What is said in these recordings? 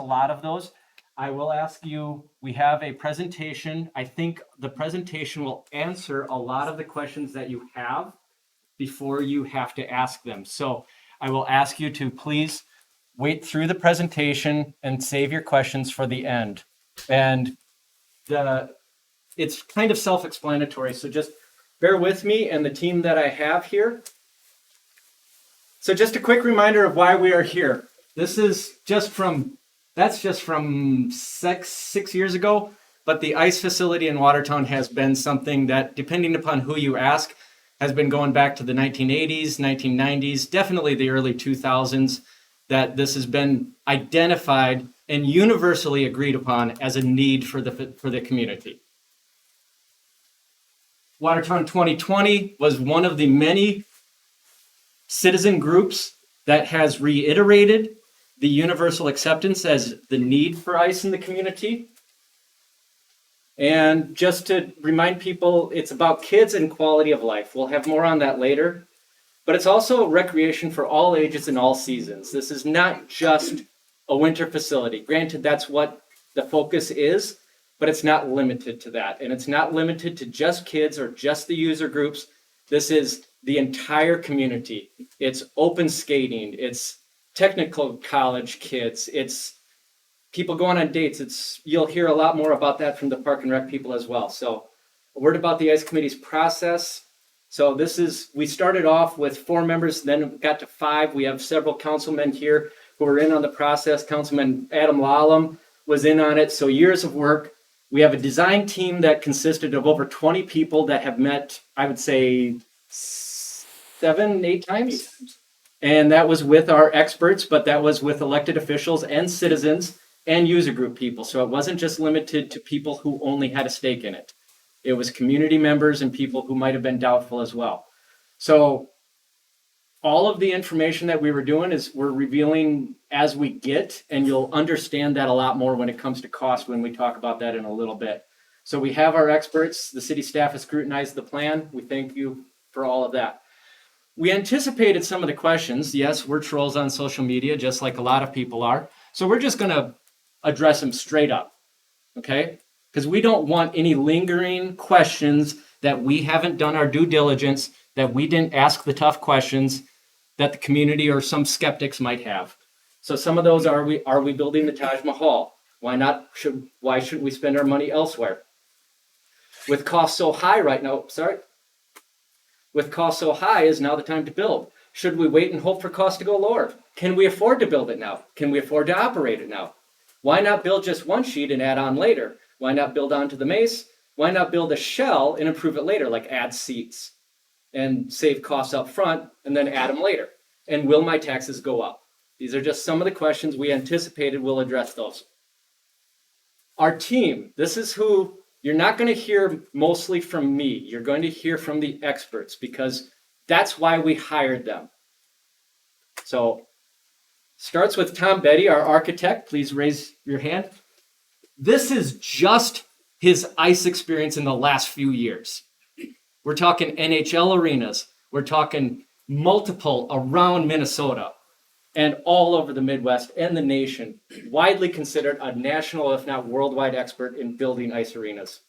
a lot of those. I will ask you, we have a presentation. I think the presentation will answer a lot of the questions that you have before you have to ask them. So I will ask you to please wait through the presentation and save your questions for the end. And it's kind of self-explanatory, so just bear with me and the team that I have here. So just a quick reminder of why we are here. This is that's just from six years ago, but the ice facility in Watertown has been something that, depending upon who you ask, has been going back to the 1980s, 1990s, definitely the early 2000s, that this has been identified and universally agreed upon as a need for the community. Watertown 2020 was one of the many citizen groups that has reiterated the universal acceptance as the need for ice in the community. And just to remind people, it's about kids and quality of life. We'll have more on that later. But it's also recreation for all ages and all seasons. This is not just a winter facility. Granted, that's what the focus is, but it's not limited to that. And it's not limited to just kids or just the user groups. This is the entire community. It's open skating. It's technical college kids. It's people going on dates. You'll hear a lot more about that from the Park and Rec people as well. So a word about the Ice Committee's process. So we started off with 4 members, then got to 5. We have several councilmen here who were in on the process. Councilman Adam Lallam was in on it. So years of work. We have a design team that consisted of over 20 people that have met, I would say, 7, 8 times. And that was with our experts, but that was with elected officials and citizens and user group people. So it wasn't just limited to people who only had a stake in it. It was community members and people who might have been doubtful as well. So all of the information that we were doing is we're revealing as we get, and you'll understand that a lot more when it comes to cost when we talk about that in a little bit. So we have our experts. The city staff has scrutinized the plan. We thank you for all of that. We anticipated some of the questions. Yes, we're trolls on social media, just like a lot of people are. So we're just going to address them straight up, okay? Because we don't want any lingering questions that we haven't done our due diligence, that we didn't ask the tough questions that the community or some skeptics might have. So some of those are we building the Taj Mahal? Why shouldn't we spend our money elsewhere? With costs so high right now, With costs so high, is now the time to build? Should we wait and hope for costs to go lower? Can we afford to build it now? Can we afford to operate it now? Why not build just one sheet and add on later? Why not build onto the mace? Why not build a shell and improve it later, like add seats and save costs up front and then add them later? And will my taxes go up? These are just some of the questions we anticipated. We'll address those. Our team, this is who you're not going to hear mostly from me. You're going to hear from the experts because that's why we hired them. So starts with Tom Betty, our architect. Please raise your hand. This is just his ice experience in the last few years. We're talking NHL arenas. We're talking multiple around Minnesota and all over the Midwest and the nation. Widely considered a national, if not worldwide, expert in building ice arenas.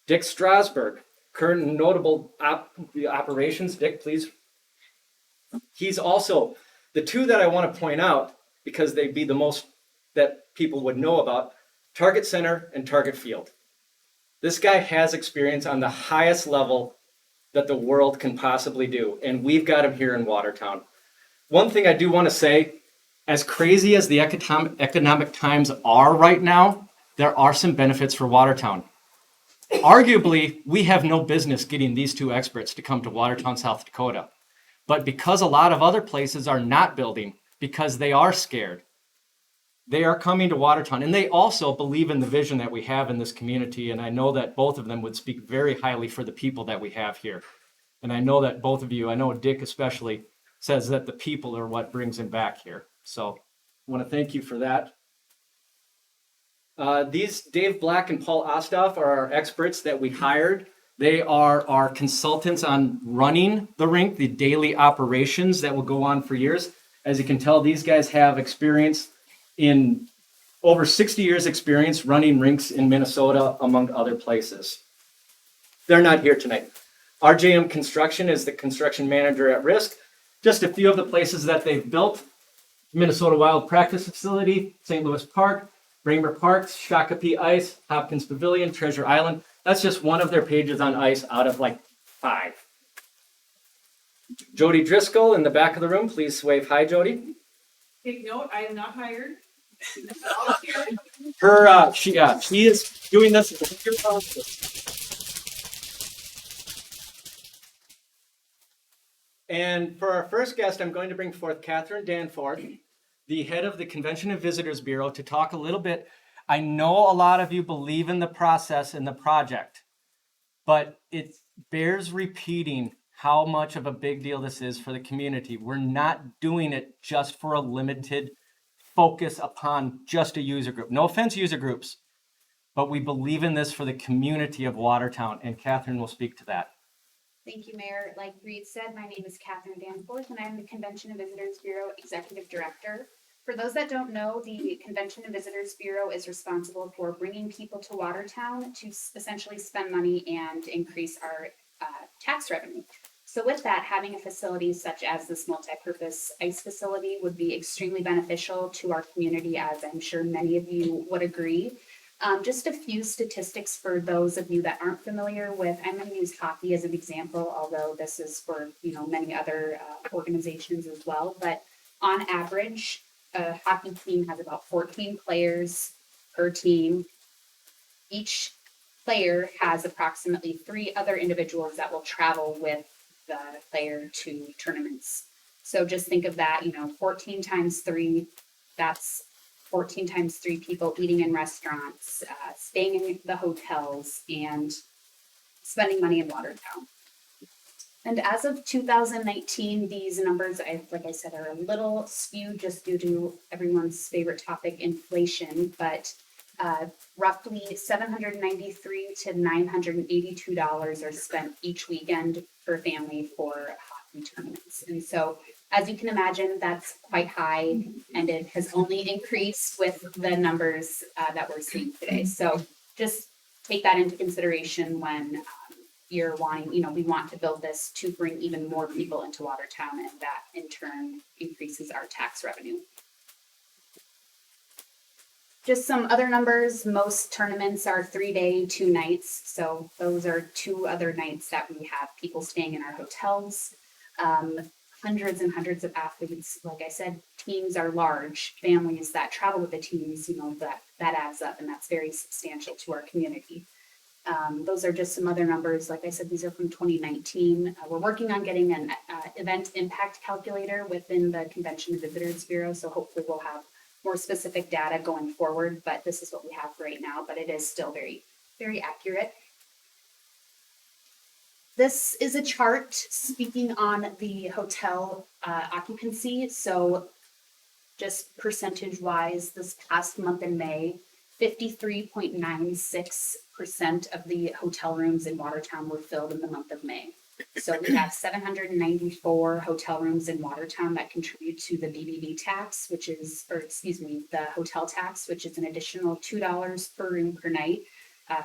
Dick Strasberg, current notable operations. Dick, please. He's also the two that I want to point out because they'd be the most that people would know about: Target Center and Target Field. This guy has experience on the highest level that the world can possibly do, and we've got him here in Watertown. One thing I do want to say, as crazy as the economic times are right now, there are some benefits for Watertown. Arguably, we have no business getting these 2 experts to come to Watertown, South Dakota. But because a lot of other places are not building, because they are scared, they are coming to Watertown. And they also believe in the vision that we have in this community. And I know that both of them would speak very highly for the people that we have here. And I know that both of you, I know Dick especially, says that the people are what brings him back here. So I want to thank you for that. These Dave Black and Paul Ostoff are our experts that we hired. They are our consultants on running the rink, the daily operations that will go on for years. As you can tell, these guys have experience in over 60 years experience running rinks in Minnesota, among other places. They're not here tonight. RJM Construction is the construction manager at risk. Just a few of the places that they've built: Minnesota Wild Practice Facility, St. Louis Park, Raymer Parks, Shakopee Ice, Hopkins Pavilion, Treasure Island. That's just one of their pages on ice out of like 5. Jody Driscoll in the back of the room, please wave hi, Jody. Take note, I am not hired. She is doing this as a volunteer process. And for our first guest, I'm going to bring forth Catherine Danforth, the head of the Convention and Visitors Bureau, to talk a little bit. I know a lot of you believe in the process and the project, but it bears repeating how much of a big deal this is for the community. We're not doing it just for a limited focus upon just a user group. No offense, user groups, but we believe in this for the community of Watertown, and Catherine will speak to that. Thank you, Mayor. Like Reed said, my name is Catherine Danforth, and I'm the Convention and Visitors Bureau Executive Director. For those that don't know, the Convention and Visitors Bureau is responsible for bringing people to Watertown to essentially spend money and increase our tax revenue. So with that, having a facility such as this multi-purpose ice facility would be extremely beneficial to our community, as I'm sure many of you would agree. Just a few statistics for those of you that aren't familiar with, I'm going to use hockey as an example, although this is for many other organizations as well. But on average, a hockey team has about 14 players per team. Each player has approximately 3 other individuals that will travel with the player to tournaments. So just think of that, 14 times 3, that's 14 times 3 people eating in restaurants, staying in the hotels, and spending money in Watertown. And as of 2019, these numbers, like I said, are a little skewed just due to everyone's favorite topic, inflation, but roughly $793 to $982 are spent each weekend per family for hockey tournaments. And so, as you can imagine, that's quite high, and it has only increased with the numbers that we're seeing today. So just take that into consideration when you're wanting, we want to build this to bring even more people into Watertown, and that in turn increases our tax revenue. Just some other numbers. Most tournaments are 3-day, 2 nights. So those are 2 other nights that we have people staying in our hotels. Hundreds and hundreds of athletes. Like I said, teams are large. Families that travel with the teams, that adds up, and that's very substantial to our community. Those are just some other numbers. Like I said, these are from 2019. We're working on getting an event impact calculator within the Convention and Visitors Bureau, so hopefully we'll have more specific data going forward, but this is what we have right now, but it is still very, very accurate. This is a chart speaking on the hotel occupancy. So just percentage-wise, this past month in May, 53.96% of the hotel rooms in Watertown were filled in the month of May. So we have 794 hotel rooms in Watertown that contribute to the Bbb Tax, the hotel tax, which is an additional $2 per room per night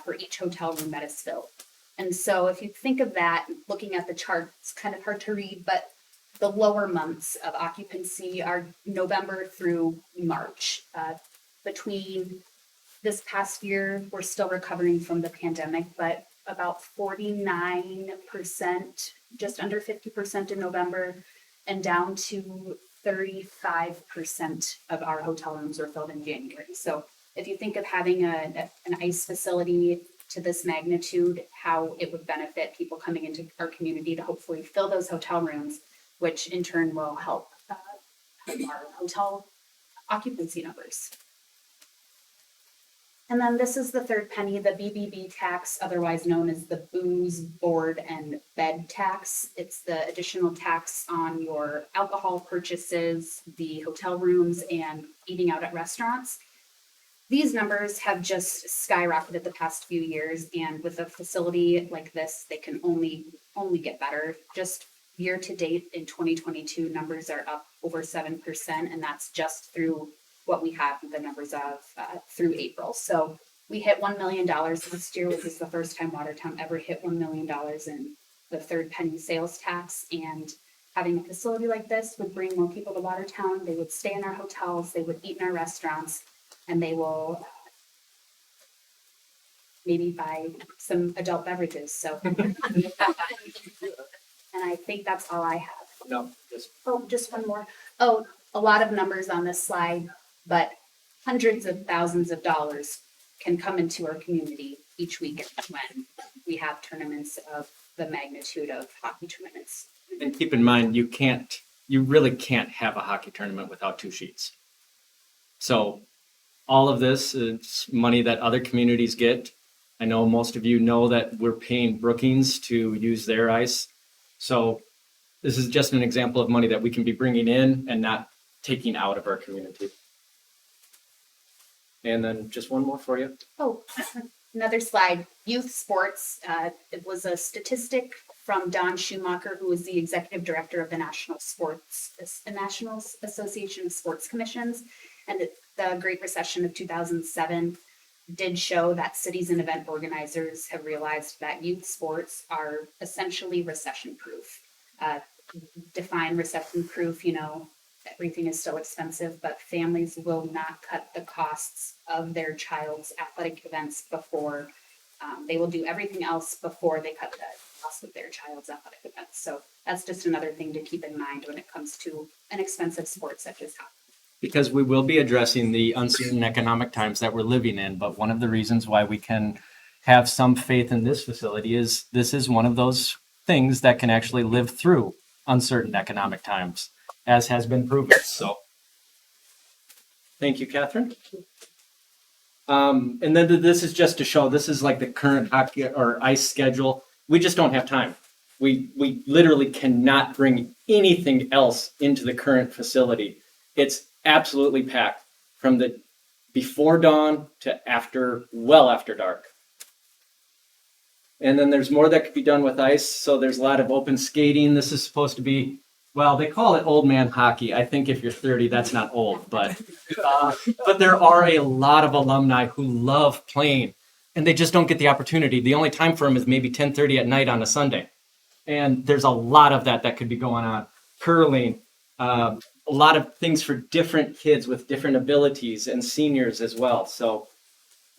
for each hotel room that is filled. And so if you think of that, looking at the chart, it's kind of hard to read, but the lower months of occupancy are November through March. Between this past year, we're still recovering from the pandemic, but about 49%, just under 50% in November, and down to 35% of our hotel rooms were filled in January. So if you think of having an ice facility to this magnitude, how it would benefit people coming into our community to hopefully fill those hotel rooms, which in turn will help our hotel occupancy numbers. And then this is the third penny, the Bbb tax, otherwise known as the booze, board, and bed tax. It's the additional tax on your alcohol purchases, the hotel rooms, and eating out at restaurants. These numbers have just skyrocketed the past few years, and with a facility like this, they can only get better. Just year to date in 2022, numbers are up over 7%, and that's just through what we have the numbers of through April. So we hit $1 million last year, which is the first time Watertown ever hit $1 million in the third penny sales tax. And having a facility like this would bring more people to Watertown. They would stay in our hotels, they would eat in our restaurants, and they will maybe buy some adult beverages. So, and I think that's all I have. No, just Oh, just one more. Oh, a lot of numbers on this slide, but hundreds of thousands of dollars can come into our community each weekend when we have tournaments of the magnitude of hockey tournaments. and keep in mind you really can't have a hockey tournament without 2 sheets. So all of this is money that other communities get. I know most of you know that we're paying Brookings to use their ice. So this is just an example of money that we can be bringing in and not taking out of our community. And then just one more for you. Oh, another slide. Youth sports. It was a statistic from Don Schumacher, who is the executive director of the National Association of Sports Commissions. And the Great Recession of 2007 did show that cities and event organizers have realized that youth sports are essentially recession-proof. Define recession-proof, everything is still expensive, but families will not cut the costs of their child's athletic events before they will do everything else before they cut the cost of their child's athletic events. So that's just another thing to keep in mind when it comes to an expensive sport such as hockey. Because we will be addressing the uncertain economic times that we're living in. But one of the reasons why we can have some faith in this facility is this is one of those things that can actually live through uncertain economic times, as has been proven. So thank you, Catherine. And then this is just to show, this is like the current hockey or ice schedule. We just don't have time. We literally cannot bring anything else into the current facility. It's absolutely packed from the before dawn to well after dark. And then there's more that could be done with ice. So there's a lot of open skating. This is supposed to be, well, they call it old man hockey. I think if you're 30, that's not old, but there are a lot of alumni who love playing and they just don't get the opportunity. The only time for them is maybe 10:30 at night on a Sunday. And there's a lot of that could be going on. Curling, a lot of things for different kids with different abilities and seniors as well. So,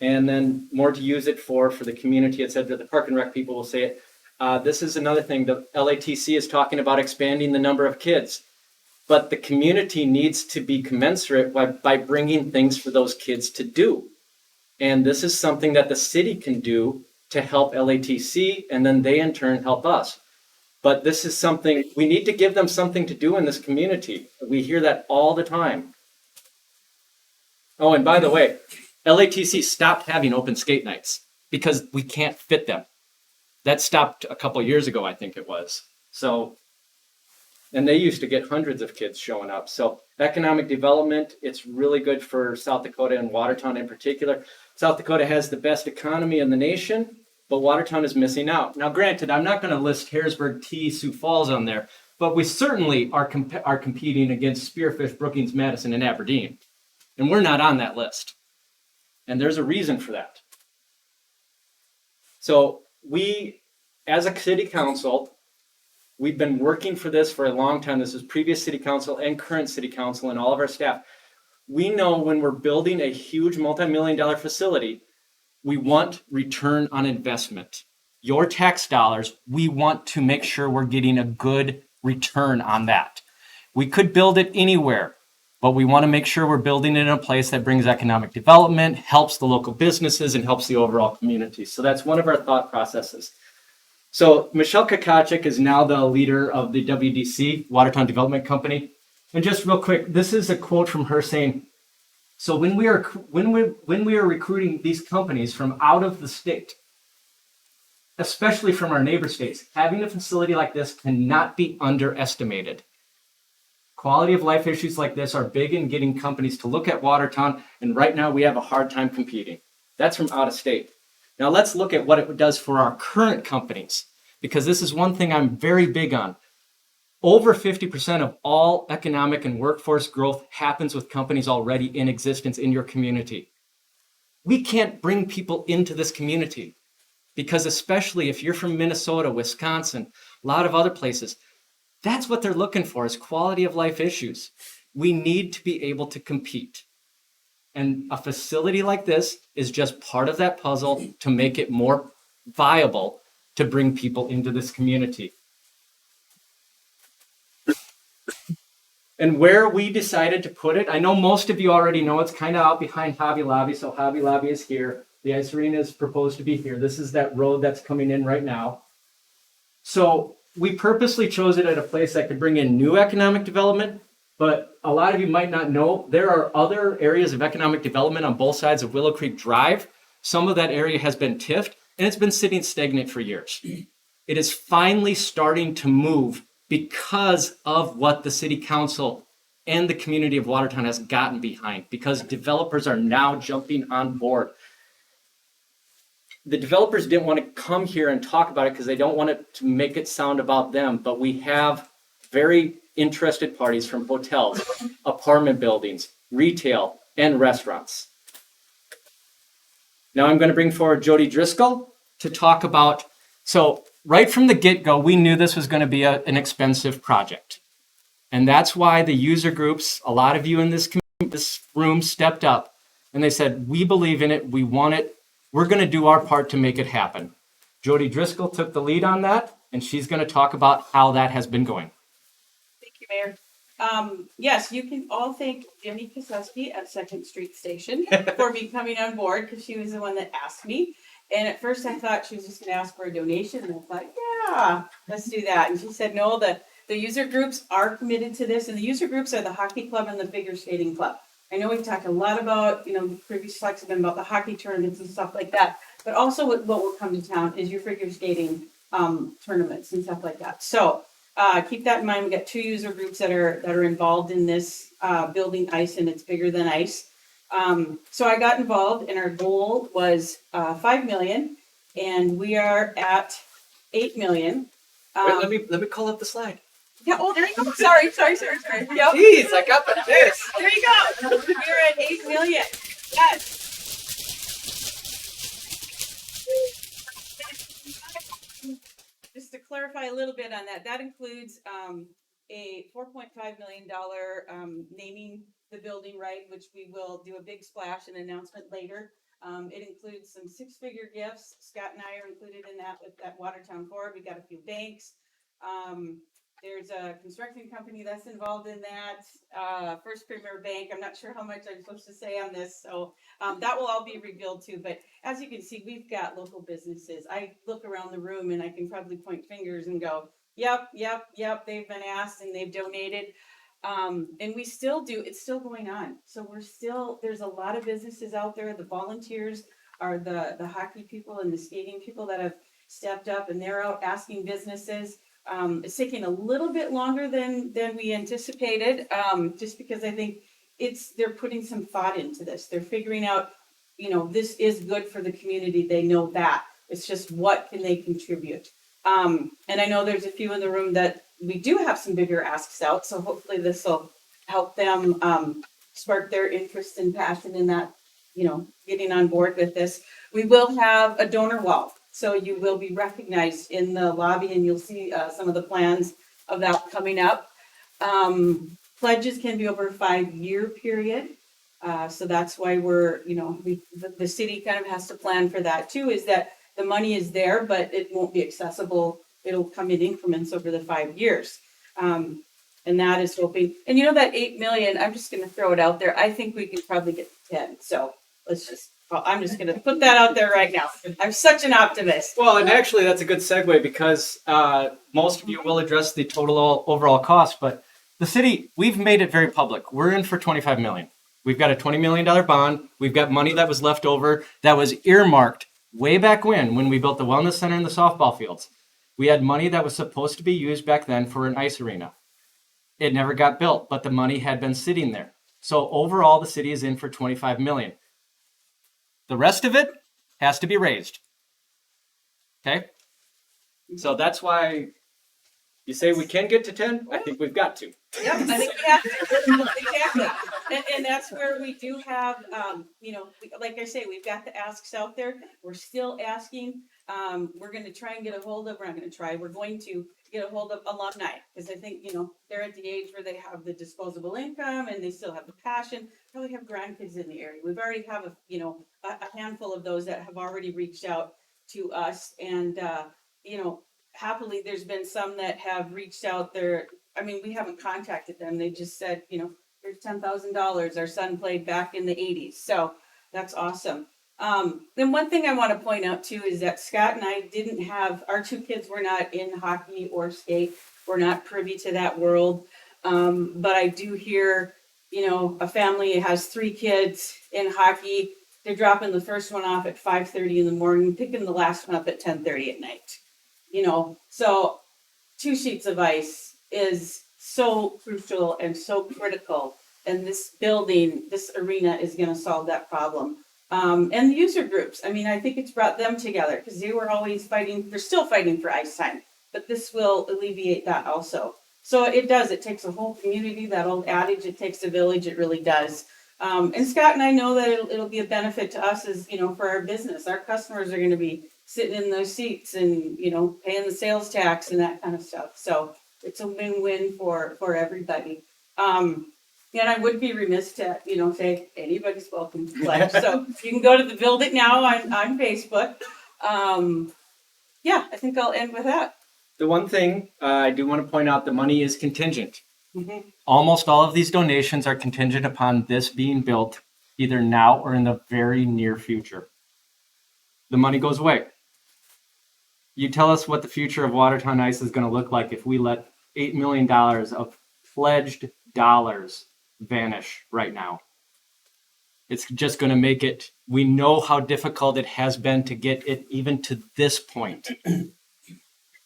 and then more to use it for the community. It said that the Park and Rec people will say it. This is another thing. The LATC is talking about expanding the number of kids, but the community needs to be commensurate by bringing things for those kids to do. And this is something that the city can do to help LATC, and then they in turn help us. But this is something, we need to give them something to do in this community. We hear that all the time. Oh, and by the way, LATC stopped having open skate nights because we can't fit them. That stopped a couple years ago, I think it was. So, and they used to get hundreds of kids showing up. So economic development, it's really good for South Dakota and Watertown in particular. South Dakota has the best economy in the nation, but Watertown is missing out. Now, granted, I'm not going to list Harrisburg, T, Sioux Falls on there, but we certainly are competing against Spearfish, Brookings, Madison, and Aberdeen. And we're not on that list. And there's a reason for that. So we, as a city council, we've been working for this for a long time. This is previous city council and current city council and all of our staff. We know when we're building a huge multi-million-dollar facility, we want return on investment. Your tax dollars, we want to make sure we're getting a good return on that. We could build it anywhere, but we want to make sure we're building it in a place that brings economic development, helps the local businesses, and helps the overall community. So that's one of our thought processes. So Michelle Kakachik is now the leader of the WDC, Watertown Development Company. And just real quick, this is a quote from her saying, so when we are recruiting these companies from out of the state, especially from our neighbor states, having a facility like this cannot be underestimated. Quality of life issues like this are big in getting companies to look at Watertown, and right now we have a hard time competing. That's from out of state. Now let's look at what it does for our current companies, because this is one thing I'm very big on. Over 50% of all economic and workforce growth happens with companies already in existence in your community. We can't bring people into this community because, especially if you're from Minnesota, Wisconsin, a lot of other places, that's what they're looking for is quality of life issues. We need to be able to compete. And a facility like this is just part of that puzzle to make it more viable to bring people into this community. And where we decided to put it, I know most of you already know it's kind of out behind Hobby Lobby. So Hobby Lobby is here. The ice arena is proposed to be here. This is that road that's coming in right now. So we purposely chose it at a place that could bring in new economic development, but a lot of you might not know there are other areas of economic development on both sides of Willow Creek Drive. Some of that area has been TIFed and it's been sitting stagnant for years. It is finally starting to move because of what the city council and the community of Watertown has gotten behind, because developers are now jumping on board. The developers didn't want to come here and talk about it because they don't want it to make it sound about them, but we have very interested parties from hotels, apartment buildings, retail, and restaurants. Now I'm going to bring forward Jody Driscoll to talk about, so right from the get-go, we knew this was going to be an expensive project. And that's why the user groups, a lot of you in this room stepped up and they said, we believe in it, we want it, we're going to do our part to make it happen. Jody Driscoll took the lead on that, and she's going to talk about how that has been going. Thank you, Mayor. Yes, you can all thank Jimmy Koseski at Second Street Station for me coming on board, because she was the one that asked me. And at first I thought she was just going to ask for a donation, and I thought, yeah, let's do that. And she said, no, the user groups are committed to this, and the user groups are the hockey club and the figure skating club. I know we've talked a lot about, previous talks have been about the hockey tournaments and stuff like that, but also what will come to town is your figure skating tournaments and stuff like that. So keep that in mind. We got 2 user groups that are involved in this building ice, and it's bigger than ice. So I got involved, and our goal was 5 million, and we are at 8 million. Wait, let me call up the slide. Yeah, oh, there you go. Sorry. Yep. Jeez, I got this. There you go. You're at 8 million. Yes. Just to clarify a little bit on that, that includes a $4.5 million naming the building right, which we will do a big splash and announcement later. It includes some 6-figure gifts. Scott and I are included in that with that Watertown Board. We got a few banks. There's a construction company that's involved in that. First Premier Bank. I'm not sure how much I'm supposed to say on this, so that will all be revealed too. But as you can see, we've got local businesses. I look around the room and I can probably point fingers and go, yep, they've been asked and they've donated. And we still do, it's still going on. So there's a lot of businesses out there. The volunteers are the hockey people and the skating people that have stepped up, and they're out asking businesses. It's taking a little bit longer than we anticipated, just because I think they're putting some thought into this. They're figuring out, this is good for the community. They know that. It's just what can they contribute. And I know there's a few in the room that we do have some bigger asks out, so hopefully this will help them spark their interest and passion in that, getting on board with this. We will have a donor wall. So you will be recognized in the lobby, and you'll see some of the plans of that coming up. Pledges can be over a 5-year period. So that's why the city kind of has to plan for that too, is that the money is there, but it won't be accessible. It'll come in increments over the 5 years. And that is hoping, and that 8 million, I'm just going to throw it out there. I think we could probably get to 10. So I'm just going to put that out there right now. I'm such an optimist. Well, and actually that's a good segue, because most of you will address the total overall cost, but the city, we've made it very public. We're in for 25 million. We've got a $20 million bond. We've got money that was left over that was earmarked way back when we built the wellness center and the softball fields. We had money that was supposed to be used back then for an ice arena. It never got built, but the money had been sitting there. So overall, the city is in for 25 million. The rest of it has to be raised. Okay? So that's why You say we can get to 10? I think we've got to. Yep, I think we have to. Exactly. And that's where we do have, like I say, we've got the asks out there. We're still asking. We're going to try and get a hold of, we're not going to try, we're going to get a hold of alumni. Because I think, they're at the age where they have the disposable income and they still have the passion. Probably have grandkids in the area. We've already have a handful of those that have already reached out to us. And, happily, there's been some that have reached out there. I mean, we haven't contacted them. They just said, here's $10,000. Our son played back in the 80s. So that's awesome. Then one thing I want to point out too is that Scott and I didn't have, our two kids were not in hockey or skate. We're not privy to that world. But I do hear, a family has 3 kids in hockey. They're dropping the first one off at 5:30 in the morning, picking the last one up at 10:30 at night. So 2 sheets of ice is so crucial and so critical. And this building, this arena is going to solve that problem. And the user groups, I mean, I think it's brought them together because they were always fighting, they're still fighting for ice time, but this will alleviate that also. So it does, it takes a whole community, that old adage, it takes a village, it really does. And Scott and I know that it'll be a benefit to us as, for our business. Our customers are going to be sitting in those seats and, paying the sales tax and that kind of stuff. So it's a win-win for everybody. And I would be remiss to, say anybody's welcome to pledge. So you can go to the Build It Now on Facebook. I think I'll end with that. The one thing I do want to point out, the money is contingent. Mm-hmm. Almost all of these donations are contingent upon this being built either now or in the very near future. The money goes away. You tell us what the future of Watertown Ice is going to look like if we let $8 million of pledged dollars vanish right now. It's just going to make it, we know how difficult it has been to get it even to this point.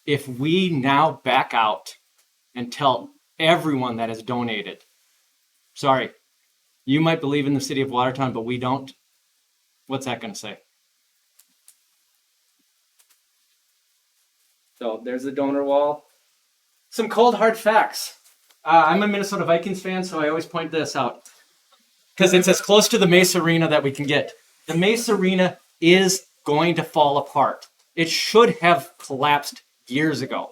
If we now back out and tell everyone that has donated, sorry, you might believe in the city of Watertown, but we don't, what's that going to say? So there's the donor wall. Some cold hard facts. I'm a Minnesota Vikings fan, so I always point this out because it's as close to the Mace Arena that we can get. The Mace Arena is going to fall apart. It should have collapsed years ago.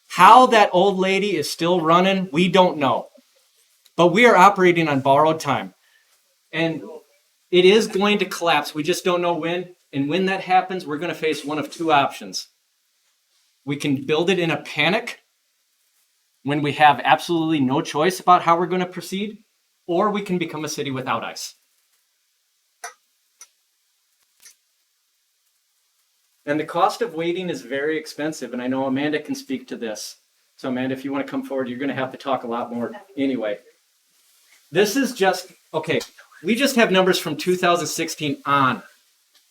How that old lady is still running, we don't know. But we are operating on borrowed time. And it is going to collapse. We just don't know when. And when that happens, we're going to face one of 2 options. We can build it in a panic when we have absolutely no choice about how we're going to proceed, or we can become a city without ice. And the cost of waiting is very expensive, and I know Amanda can speak to this. So Amanda, if you want to come forward, you're going to have to talk a lot more anyway. This is just, okay, we just have numbers from 2016 on.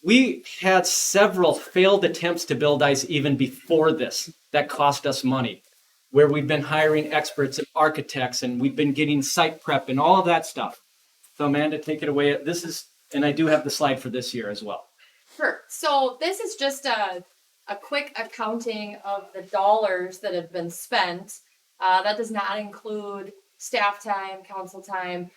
We had several failed attempts to build ice even before this that cost us money, where we've been hiring experts and architects, and we've been getting site prep and all of that stuff. So Amanda, take it away. This is, and I do have the slide for this year as well. Sure. So this is just a quick accounting of the dollars that have been spent. That does not include staff time, council time,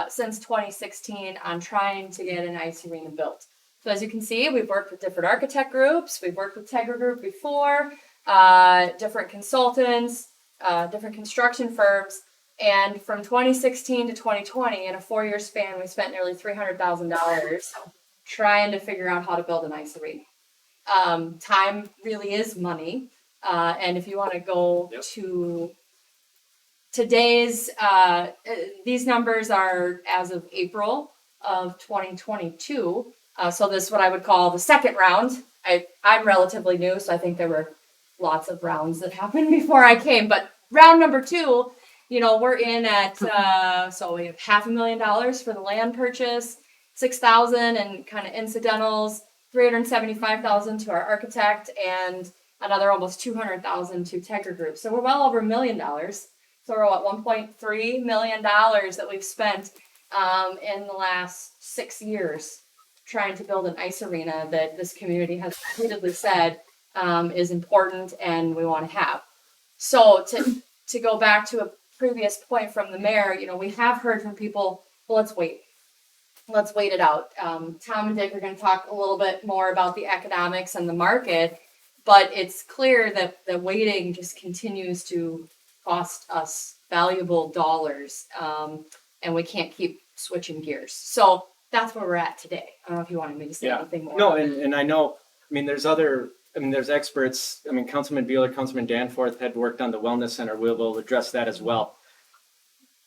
since 2016 on trying to get an ice arena built. So as you can see, we've worked with different architect groups. We've worked with Tegra Group before, different consultants, different construction firms. And from 2016 to 2020, in a 4-year span, we spent nearly $300,000 trying to figure out how to build an ice arena. Time really is money. And if you want to go to today's, these numbers are as of April of 2022. So this is what I would call the second round. I'm relatively new, so I think there were lots of rounds that happened before I came. But round number 2, we're in at, so we have $500,000 for the land purchase, $6,000 and kind of incidentals, $375,000 to our architect, and another almost $200,000 to Tegra Group. So we're well over $1 million. So we're at $1.3 million that we've spent in the last 6 years trying to build an ice arena that this community has repeatedly said is important and we want to have. So to go back to a previous point from the mayor, we have heard from people, well, let's wait it out. Tom and Dick are going to talk a little bit more about the economics and the market, but it's clear that the waiting just continues to cost us valuable dollars, and we can't keep switching gears. So that's where we're at today. I don't know if you wanted me to say anything more. No, and I know, there's experts. Councilman Beeler, Councilman Danforth had worked on the Wellness Center. We'll address that as well.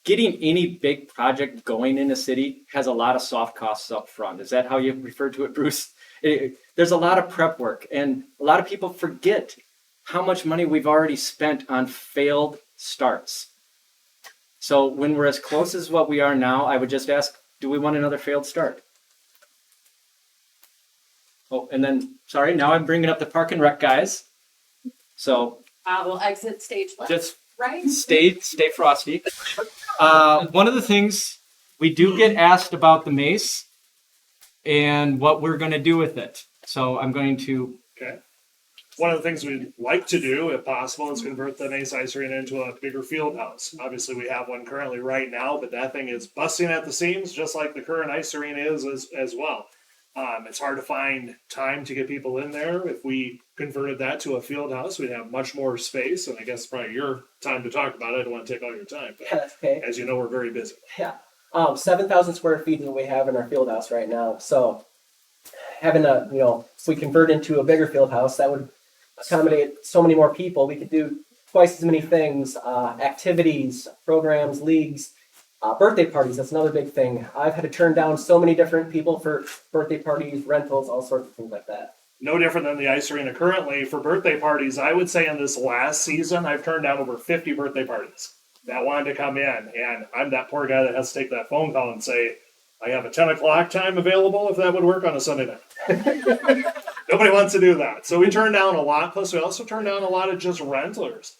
Getting any big project going in a city has a lot of soft costs up front. Is that how you refer to it, Bruce? There's a lot of prep work, and a lot of people forget how much money we've already spent on failed starts. So when we're as close as what we are now, I would just ask, do we want another failed start? Oh, and then, sorry, now I'm bringing up the Park and Rec guys. So We'll exit stage left. just Right? stay frosty. One of the things we do get asked about the mace and what we're going to do with it. So I'm going to. Okay. One of the things we'd like to do, if possible, is convert the Mace Ice Arena into a bigger field house. Obviously, we have one currently right now, but that thing is busting at the seams, just like the current ice arena is as well. It's hard to find time to get people in there. If we converted that to a field house, we'd have much more space. And I guess probably your time to talk about it. I don't want to take all your time. But Yeah, that's okay. as you know, we're very busy. Yeah. 7,000 square feet is what we have in our field house right now. So having if we convert into a bigger field house, that would accommodate so many more people. We could do twice as many things, activities, programs, leagues, birthday parties. That's another big thing. I've had to turn down so many different people for birthday parties, rentals, all sorts of things like that. No different than the ice arena currently. For birthday parties, I would say in this last season, I've turned down over 50 birthday parties that wanted to come in. And I'm that poor guy that has to take that phone call and say, I have a 10 o'clock time available if that would work on a Sunday night. Nobody wants to do that. So we turn down a lot. Plus, we also turn down a lot of just rentlers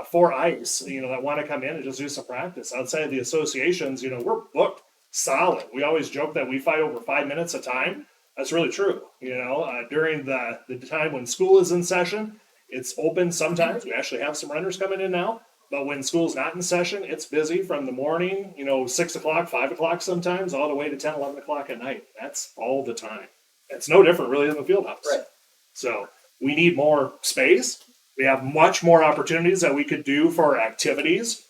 for ice, that want to come in and just do some practice. Outside of the associations, we're booked solid. We always joke that we fight over 5 minutes a time. That's really true. During the time when school is in session, it's open sometimes. We actually have some renters coming in now. But when school's not in session, it's busy from the morning, 6 o'clock, 5 o'clock sometimes, all the way to 10, 11 o'clock at night. That's all the time. It's no different really than the field house. Right. So we need more space. We have much more opportunities that we could do for activities.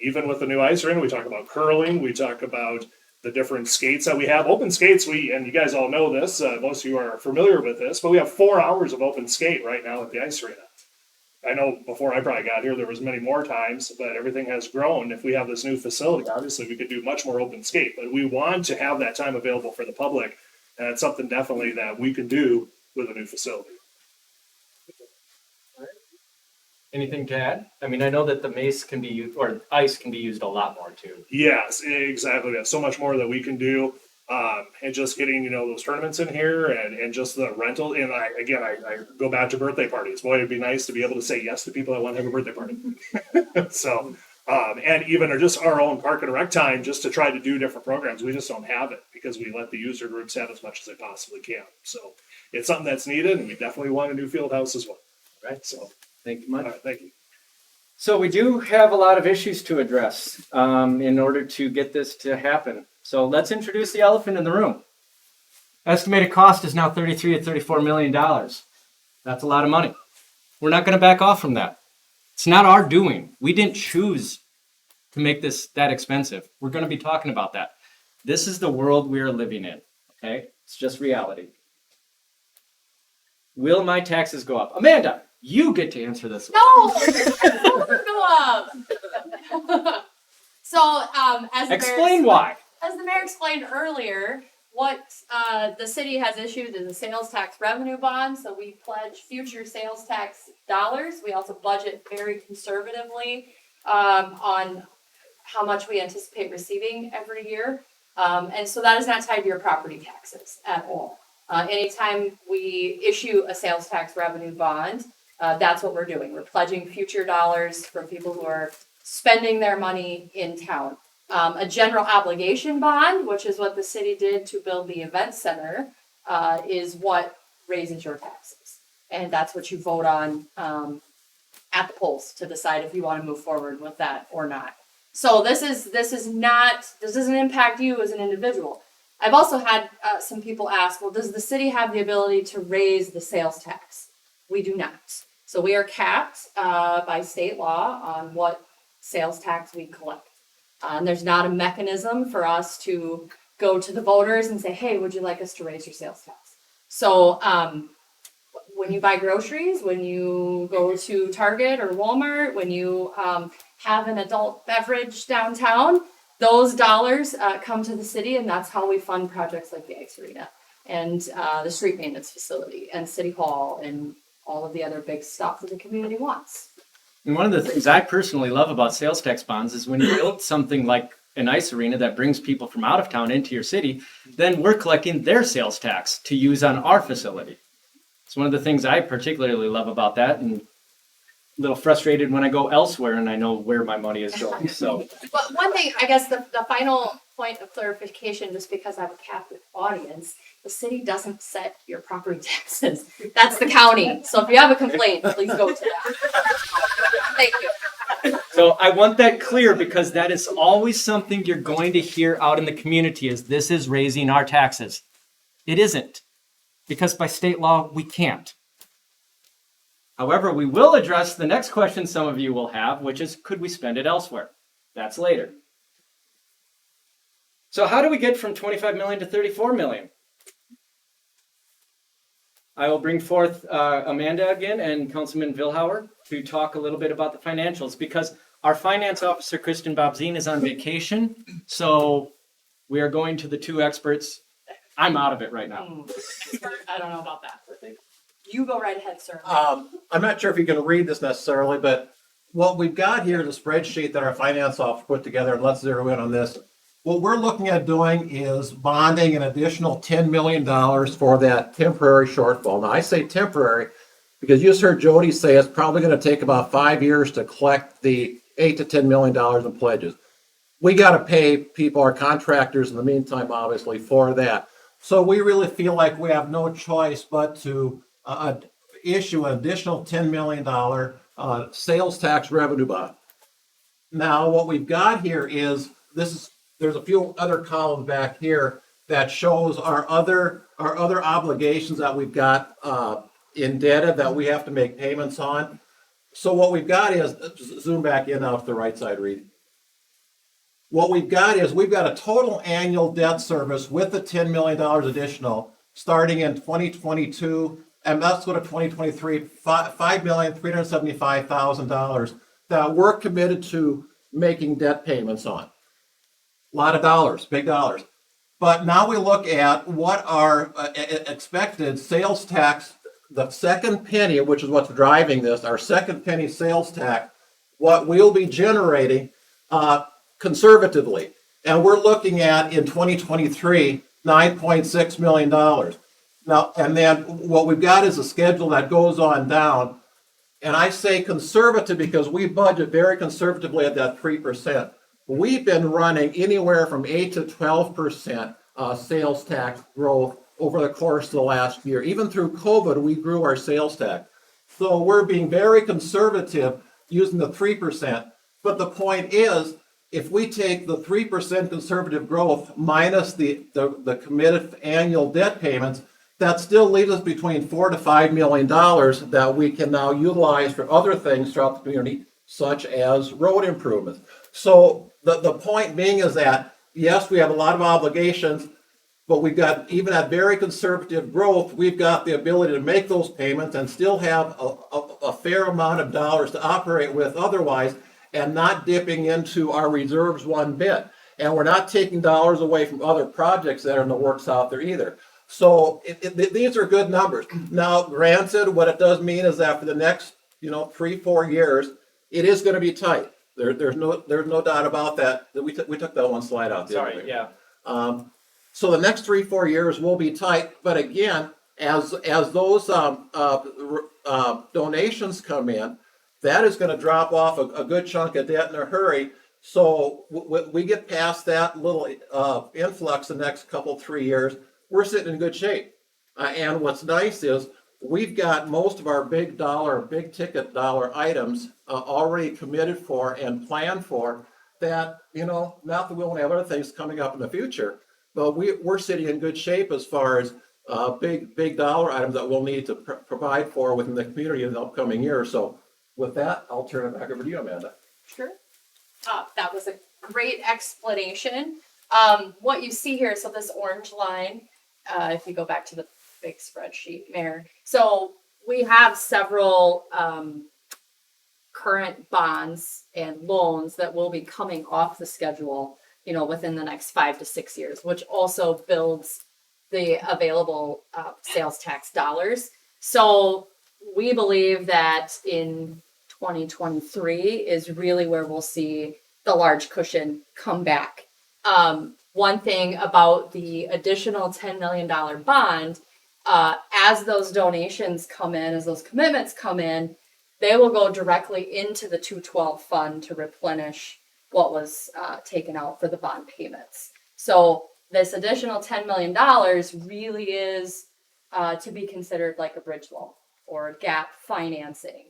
Even with the new ice arena, we talk about curling. We talk about the different skates that we have. Open skates, and you guys all know this, most of you are familiar with this, but we have 4 hours of open skate right now at the ice arena. I know before I probably got here, there was many more times, but everything has grown. If we have this new facility, obviously we could do much more open skate, but we want to have that time available for the public. And it's something definitely that we can do with a new facility. Anything to add? I know that the mace can be used, or ice can be used a lot more too. Yes, exactly. We have so much more that we can do. And just getting, those tournaments in here and just the rental. And I go back to birthday parties. Boy, it'd be nice to be able to say yes to people that want to have a birthday party. So, and even just our own park and rec time, just to try to do different programs. We just don't have it because we let the user groups have as much as they possibly can. So it's something that's needed, and we definitely want a new field house as well. Right. So Thank you much. all right, thank you. So we do have a lot of issues to address in order to get this to happen. So let's introduce the elephant in the room. Estimated cost is now $33 to $34 million. That's a lot of money. We're not going to back off from that. It's not our doing. We didn't choose to make this that expensive. We're going to be talking about that. This is the world we are living in. Okay? It's just reality. Will my taxes go up? Amanda, you get to answer this one. No! Go up! So, as the Explain mayor, why. As the mayor explained earlier, what the city has issued is a sales tax revenue bond. So we pledge future sales tax dollars. We also budget very conservatively on how much we anticipate receiving every year. And so that is not tied to your property taxes at all. Anytime we issue a sales tax revenue bond, that's what we're doing. We're pledging future dollars from people who are spending their money in town. A general obligation bond, which is what the city did to build the event center, is what raises your taxes. And that's what you vote on at the polls to decide if you want to move forward with that or not. So this doesn't impact you as an individual. I've also had some people ask, well, does the city have the ability to raise the sales tax? We do not. So we are capped by state law on what sales tax we collect. And there's not a mechanism for us to go to the voters and say, hey, would you like us to raise your sales tax? So when you buy groceries, when you go to Target or Walmart, when you have an adult beverage downtown, those dollars come to the city, and that's how we fund projects like the Ice Arena and the street maintenance facility and City Hall and all of the other big stuff that the community wants. And one of the things I personally love about sales tax bonds is when you build something like an ice arena that brings people from out of town into your city, then we're collecting their sales tax to use on our facility. It's one of the things I particularly love about that, and a little frustrated when I go elsewhere and I know where my money is going. So, But one thing, I guess the final point of clarification, just because I have a captive audience, the city doesn't set your property taxes. That's the county. So if you have a complaint, please go to that. Thank you. so I want that clear because that is always something you're going to hear out in the community is this is raising our taxes. It isn't, because by state law, we can't. However, we will address the next question some of you will have, which is, could we spend it elsewhere? That's later. So how do we get from 25 million to 34 million? I will bring forth Amanda again and Councilman Vilhauer to talk a little bit about the financials, because our finance officer, Kristen Bobzine, is on vacation. So we are going to the two experts. I'm out of it right now. I don't know about that. You go right ahead, sir. I'm not sure if you can read this necessarily, but what we've got here is a spreadsheet that our finance officer put together, and let's zero in on this. What we're looking at doing is bonding an additional $10 million for that temporary shortfall. Now, I say temporary because you just heard Jody say it's probably going to take about 5 years to collect the $8 to $10 million in pledges. We got to pay people, our contractors, in the meantime, obviously, for that. So we really feel like we have no choice but to issue an additional $10 million sales tax revenue bond. Now, what we've got here is there's a few other columns back here that shows our other obligations that we've got indebted that we have to make payments on. So what we've got is, zoom back in now to the right side, Reed. What we've got is we've got a total annual debt service with the $10 million additional starting in 2022, and that's what a 2023, $5,375,000 that we're committed to making debt payments on. A lot of dollars, big dollars. But now we look at what our expected sales tax, the second penny, which is what's driving this, our second penny sales tax, what we'll be generating conservatively. And we're looking at, in 2023, $9.6 million. Now, and then what we've got is a schedule that goes on down. And I say conservative because we budget very conservatively at that 3%. We've been running anywhere from 8 to 12% sales tax growth over the course of the last year. Even through COVID, we grew our sales tax. So we're being very conservative using the 3%. But the point is, if we take the 3% conservative growth minus the committed annual debt payments, that still leaves us between $4 to $5 million that we can now utilize for other things throughout the community, such as road improvements. So the point being is that, yes, we have a lot of obligations, but we've got, even at very conservative growth, we've got the ability to make those payments and still have a fair amount of dollars to operate with otherwise, and not dipping into our reserves one bit. And we're not taking dollars away from other projects that are in the works out there either. So these are good numbers. Now, granted, what it does mean is that for the next 3-4 years, it is going to be tight. There's no doubt about that. We took that one slide out. Sorry, yeah. So the next 3-4 years will be tight. But again, as those donations come in, that is going to drop off a good chunk of debt in a hurry. So we get past that little influx the next 3 years, we're sitting in good shape. And what's nice is we've got most of our big ticket dollar items already committed for and planned for that, not that we won't have other things coming up in the future, but we're sitting in good shape as far as big dollar items that we'll need to provide for within the community in the upcoming year. So with that, I'll turn it back over to you, Amanda. Sure. That was a great explanation. What you see here, so this orange line, if you go back to the big spreadsheet, Mayor. So we have several current bonds and loans that will be coming off the schedule, within the next 5 to 6 years, which also builds the available sales tax dollars. So we believe that in 2023 is really where we'll see the large cushion come back. One thing about the additional $10 million bond, as those donations come in, as those commitments come in, they will go directly into the 212 fund to replenish what was taken out for the bond payments. So this additional $10 million really is to be considered like a bridge loan or gap financing.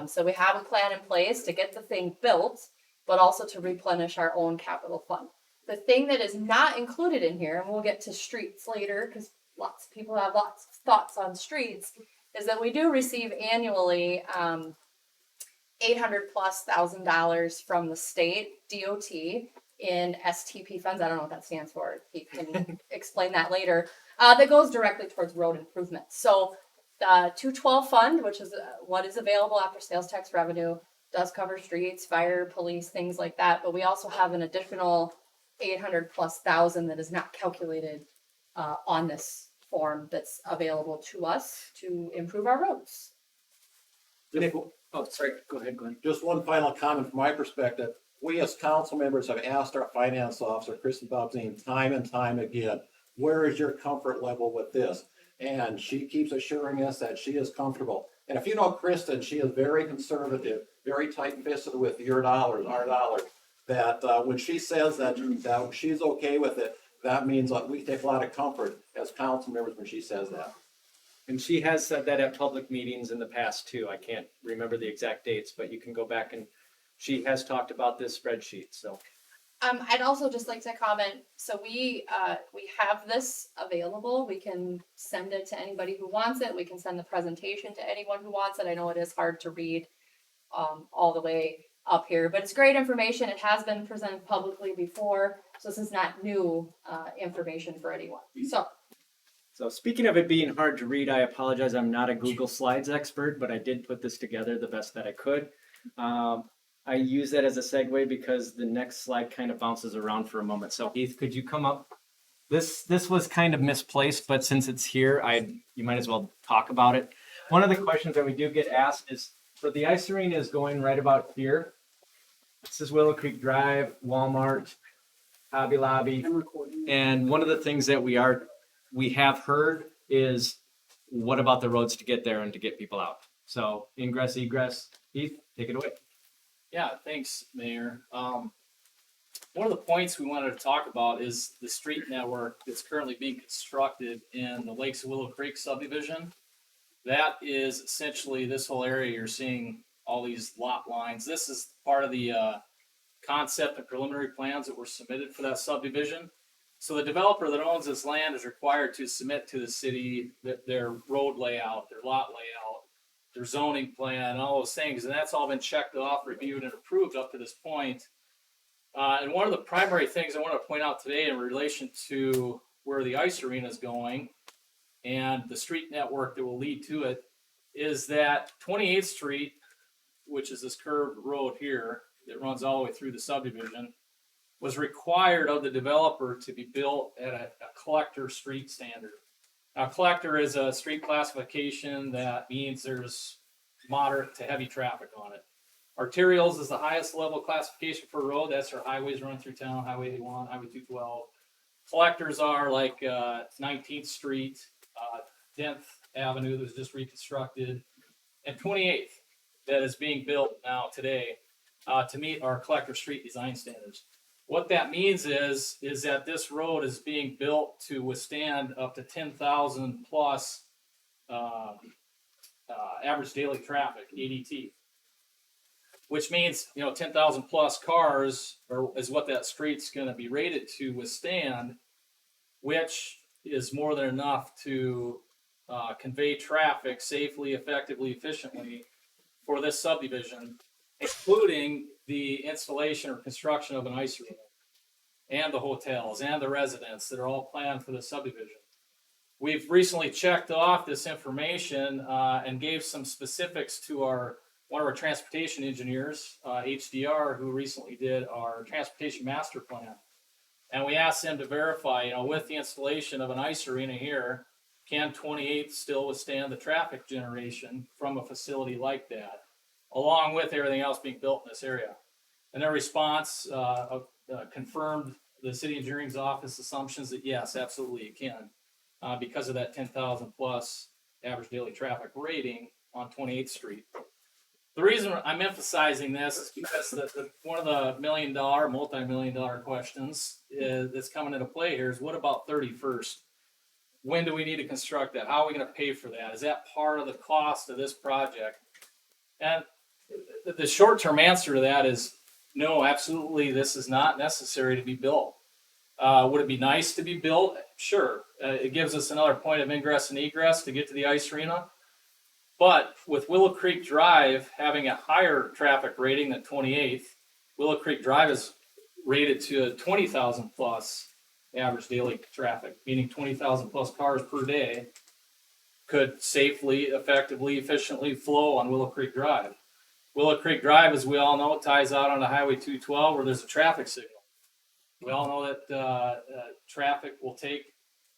So we have a plan in place to get the thing built, but also to replenish our own capital fund. The thing that is not included in here, and we'll get to streets later because lots of people have lots of thoughts on streets, is that we do receive annually $800,000+ from the state DOT in STP funds. I don't know what that stands for. You can explain that later. That goes directly towards road improvements. So the 212 fund, which is what is available after sales tax revenue, does cover streets, fire, police, things like that. But we also have an additional $800,000+ that is not calculated on this form that's available to us to improve our roads. Oh, sorry. Go ahead, Glenn. Just one final comment from my perspective. We as council members have asked our finance officer, Kristen Bobzine, time and time again, where is your comfort level with this? And she keeps assuring us that she is comfortable. And if you know Kristen, she is very conservative, very tight-fisted with your dollars, our dollars. That when she says that she's okay with it, that means we take a lot of comfort as council members when she says that. And she has said that at public meetings in the past too. I can't remember the exact dates, but you can go back and she has talked about this spreadsheet. So I'd also just like to comment. So we have this available. We can send it to anybody who wants it. We can send the presentation to anyone who wants it. I know it is hard to read all the way up here, but it's great information. It has been presented publicly before, so this is not new information for anyone. So speaking of it being hard to read, I apologize. I'm not a Google Slides expert, but I did put this together the best that I could. I use that as a segue because the next slide kind of bounces around for a moment. So Heath, could you come up? This was kind of misplaced, but since it's here, you might as well talk about it. One of the questions that we do get asked is, for the ice arena is going right about here. This is Willow Creek Drive, Walmart, Hobby Lobby. And one of the things that we have heard is, what about the roads to get there and to get people out? So ingress, egress. Heath, take it away. Yeah, thanks, Mayor. One of the points we wanted to talk about is the street network that's currently being constructed in the Lakes of Willow Creek subdivision. That is essentially this whole area. You're seeing all these lot lines. This is part of the concept and preliminary plans that were submitted for that subdivision. So the developer that owns this land is required to submit to the city their road layout, their lot layout, their zoning plan, all those things. And that's all been checked off, reviewed, and approved up to this point. And one of the primary things I want to point out today in relation to where the ice arena is going and the street network that will lead to it is that 28th Street, which is this curved road here that runs all the way through the subdivision, was required of the developer to be built at a collector street standard. Now, collector is a street classification that means there's moderate to heavy traffic on it. Arterials is the highest level classification for a road. That's our highways run through town, Highway 81, Highway 212. Collectors are like 19th Street, 10th Avenue that was just reconstructed, and 28th that is being built now today to meet our collector street design standards. What that means is that this road is being built to withstand up to 10,000 plus average daily traffic, ADT. Which means, 10,000 plus cars is what that street's gonna be rated to withstand, which is more than enough to convey traffic safely, effectively, efficiently for this subdivision, including the installation or construction of an ice arena and the hotels and the residents that are all planned for the subdivision. We've recently checked off this information and gave some specifics to one of our transportation engineers, HDR, who recently did our transportation master plan. And we asked them to verify, with the installation of an ice arena here, can 28th still withstand the traffic generation from a facility like that, along with everything else being built in this area? And their response confirmed the city engineering's office assumptions that yes, absolutely it can, because of that 10,000 plus average daily traffic rating on 28th Street. The reason I'm emphasizing this is because one of the multi-million-dollar questions that's coming into play here is, what about 31st? When do we need to construct that? How are we going to pay for that? Is that part of the cost of this project? And the short-term answer to that is no, absolutely, this is not necessary to be built. Would it be nice to be built? Sure. It gives us another point of ingress and egress to get to the ice arena. But with Willow Creek Drive having a higher traffic rating than 28th, Willow Creek Drive is rated to a 20,000 plus average daily traffic, meaning 20,000 plus cars per day could safely, effectively, efficiently flow on Willow Creek Drive. Willow Creek Drive, as we all know, ties out onto Highway 212 where there's a traffic signal. We all know that traffic will take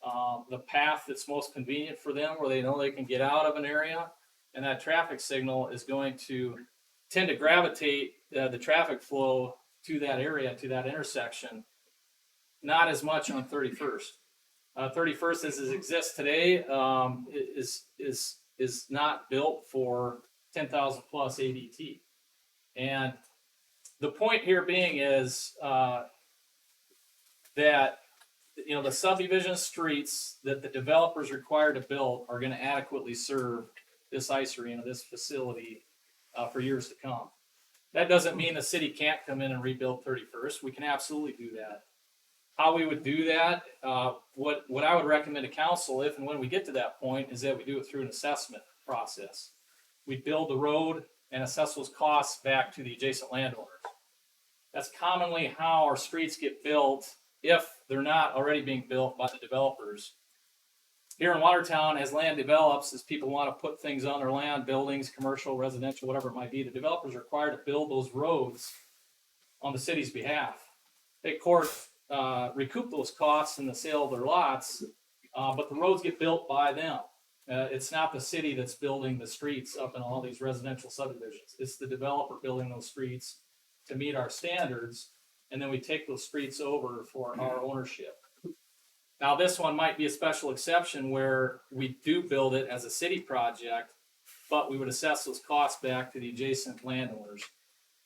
the path that's most convenient for them, where they know they can get out of an area. And that traffic signal is going to tend to gravitate the traffic flow to that area, to that intersection, not as much on 31st. 31st, as it exists today, is not built for 10,000 plus ADT. And the point here being is that the subdivision streets that the developers require to build are going to adequately serve this ice arena, this facility, for years to come. That doesn't mean the city can't come in and rebuild 31st. We can absolutely do that. How we would do that, what I would recommend to council, if and when we get to that point, is that we do it through an assessment process. We build the road and assess those costs back to the adjacent landowners. That's commonly how our streets get built if they're not already being built by the developers. Here in Watertown, as land develops, as people want to put things on their land, buildings, commercial, residential, whatever it might be, the developers are required to build those roads on the city's behalf. They, of course, recoup those costs in the sale of their lots, but the roads get built by them. It's not the city that's building the streets up in all these residential subdivisions. It's the developer building those streets to meet our standards, and then we take those streets over for our ownership. Now, this one might be a special exception where we do build it as a city project, but we would assess those costs back to the adjacent landowners.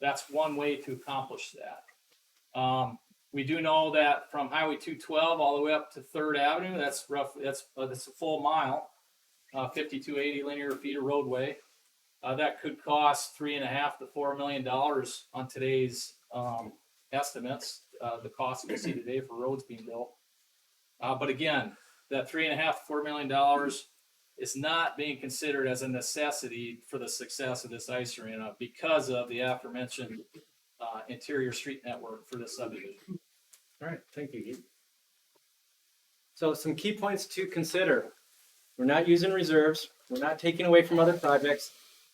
That's one way to accomplish that. We do know that from Highway 212 all the way up to 3rd Avenue, that's a full mile, 5280 linear feet of roadway. That could cost $3.5 to $4 million on today's estimates, the cost we see today for roads being built. But again, that $3.5 to $4 million is not being considered as a necessity for the success of this ice arena because of the aforementioned interior street network for this subdivision. All right, thank you, Heath. So some key points to consider. We're not using reserves. We're not taking away from other projects.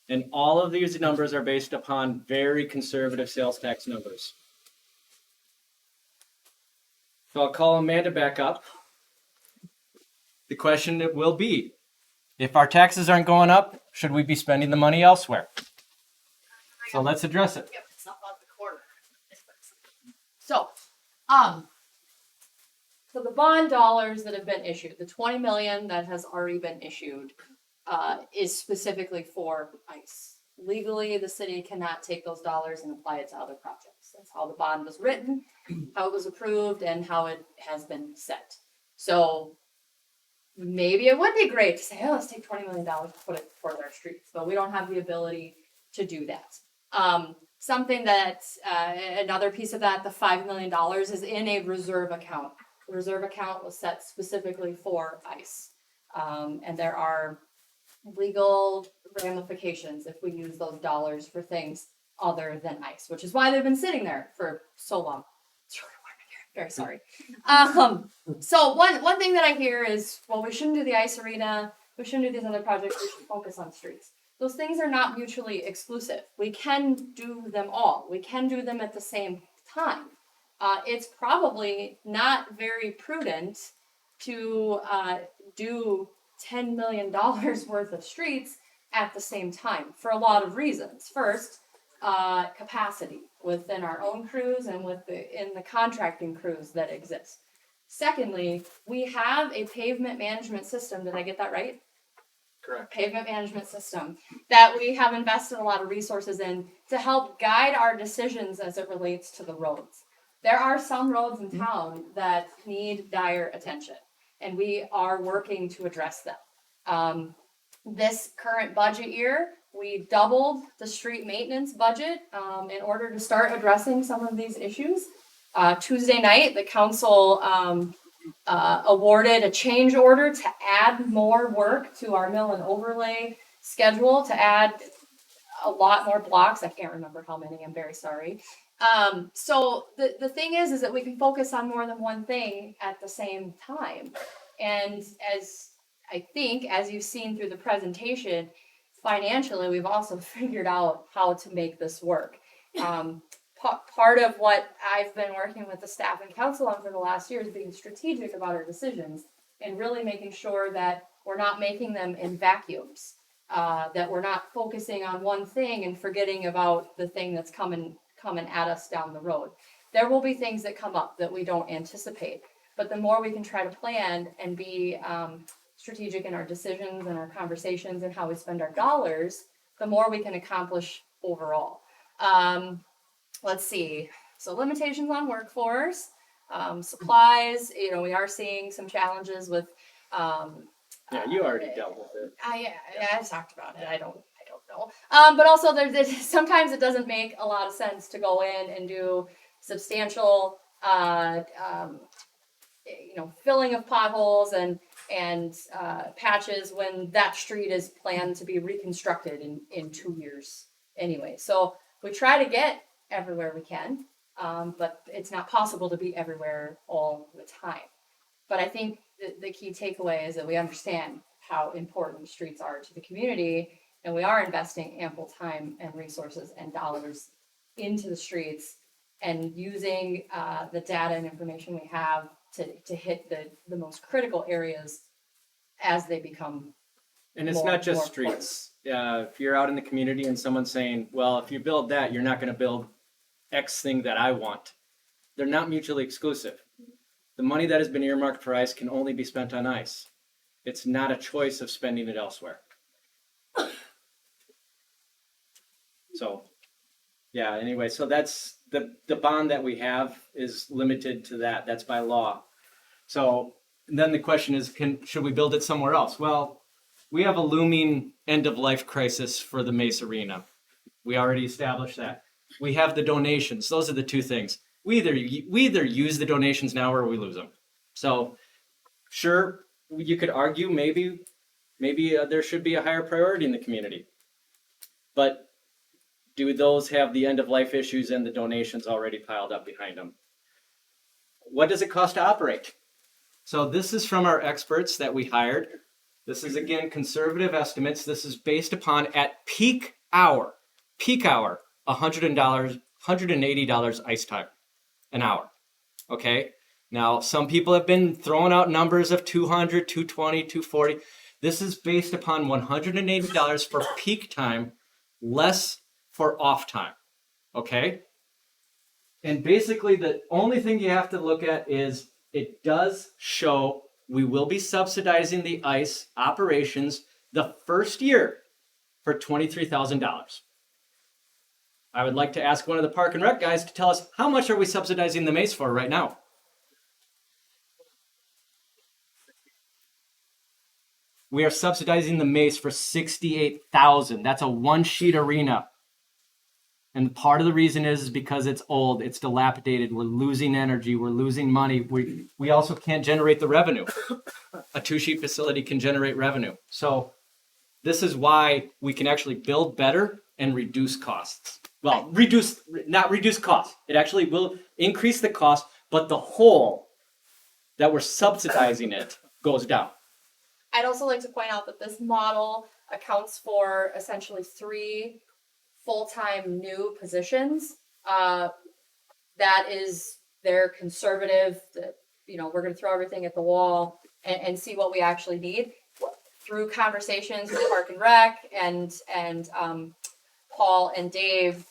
And all of these numbers are based upon very conservative sales tax numbers. So I'll call Amanda back up. The question will be, if our taxes aren't going up, should we be spending the money elsewhere? So let's address it. Yep, it's not about the quarter. So the bond dollars that have been issued, the 20 million that has already been issued, is specifically for ICE. Legally, the city cannot take those dollars and apply it to other projects. That's how the bond was written, how it was approved, and how it has been set. So maybe it would be great to say, oh, let's take $20 million and put it towards our streets, but we don't have the ability to do that. Something that, another piece of that, the $5 million is in a reserve account. The reserve account was set specifically for ICE. And there are legal ramifications if we use those dollars for things other than ICE, which is why they've been sitting there for so long. It's really warm in here. Very sorry. So one thing that I hear is, well, we shouldn't do the ice arena. We shouldn't do these other projects. We should focus on streets. Those things are not mutually exclusive. We can do them all. We can do them at the same time. It's probably not very prudent to do $10 million worth of streets at the same time for a lot of reasons. First, capacity within our own crews and in the contracting crews that exist. Secondly, we have a pavement management system. Did I get that right? Correct. Pavement management system that we have invested a lot of resources in to help guide our decisions as it relates to the roads. There are some roads in town that need dire attention, and we are working to address them. This current budget year, we doubled the street maintenance budget in order to start addressing some of these issues. Tuesday night, the council awarded a change order to add more work to our mill and overlay schedule, to add a lot more blocks. I can't remember how many, I'm very sorry. So the thing is that we can focus on more than one thing at the same time. And as I think, as you've seen through the presentation, financially, we've also figured out how to make this work. Part of what I've been working with the staff and council on for the last year is being strategic about our decisions and really making sure that we're not making them in vacuums, that we're not focusing on one thing and forgetting about the thing that's coming at us down the road. There will be things that come up that we don't anticipate, but the more we can try to plan and be strategic in our decisions and our conversations and how we spend our dollars, the more we can accomplish overall. Let's see. So limitations on workforce, supplies. You know, we are seeing some challenges with. Yeah, you already dealt with it. I've talked about it. I don't know. But also, sometimes it doesn't make a lot of sense to go in and do substantial, filling of potholes and patches when that street is planned to be reconstructed in 2 years anyway. So we try to get everywhere we can, but it's not possible to be everywhere all the time. But I think the key takeaway is that we understand how important streets are to the community, and we are investing ample time and resources and dollars into the streets and using the data and information we have to hit the most critical areas as they become. And it's not just streets. If you're out in the community and someone's saying, well, if you build that, you're not going to build X thing that I want. They're not mutually exclusive. The money that has been earmarked for ICE can only be spent on ICE. It's not a choice of spending it elsewhere. So, yeah, anyway, so that's the bond that we have is limited to that. That's by law. So then the question is, should we build it somewhere else? Well, we have a looming end-of-life crisis for the Mace Arena. We already established that. We have the donations. Those are the two things. We either use the donations now or we lose them. So, sure, you could argue maybe there should be a higher priority in the community. But do those have the end-of-life issues and the donations already piled up behind them? What does it cost to operate? So this is from our experts that we hired. This is, again, conservative estimates. This is based upon at peak hour, $180 ice time an hour. Okay? Now, some people have been throwing out numbers of 200, 220, 240. This is based upon $180 for peak time, less for off time. Okay? And basically, the only thing you have to look at is it does show we will be subsidizing the ICE operations the first year for $23,000. I would like to ask one of the Park and Rec guys to tell us how much are we subsidizing the Mace for right now? We are subsidizing the Mace for $68,000. That's a one-sheet arena. And part of the reason is because it's old, it's dilapidated, we're losing energy, we're losing money. We also can't generate the revenue. A two-sheet facility can generate revenue. So this is why we can actually build better and reduce costs. Well, not reduce costs. It actually will increase the cost, but the whole that we're subsidizing it goes down. I'd also like to point out that this model accounts for essentially 3 full-time new positions. That is their conservative, we're going to throw everything at the wall and see what we actually need. Through conversations with Park and Rec and Paul and Dave,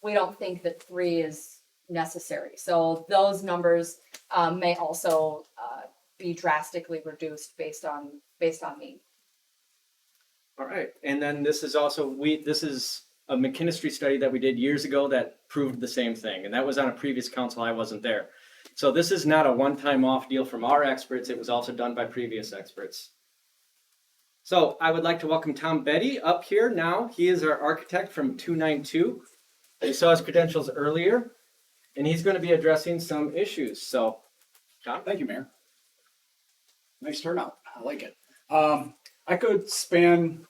we don't think that 3 is necessary. So those numbers may also be drastically reduced based on need. All right, and then this is also this is a McKinstry study that we did years ago that proved the same thing, and that was on a previous council. I wasn't there, so this is not a one-time off deal from our experts. It was also done by previous experts. So I would like to welcome Tom Betty up here now. He is our architect from 292. You saw his credentials earlier, and he's going to be addressing some issues. So, Tom. Thank you, Mayor. Nice turnout. I like it. I could spend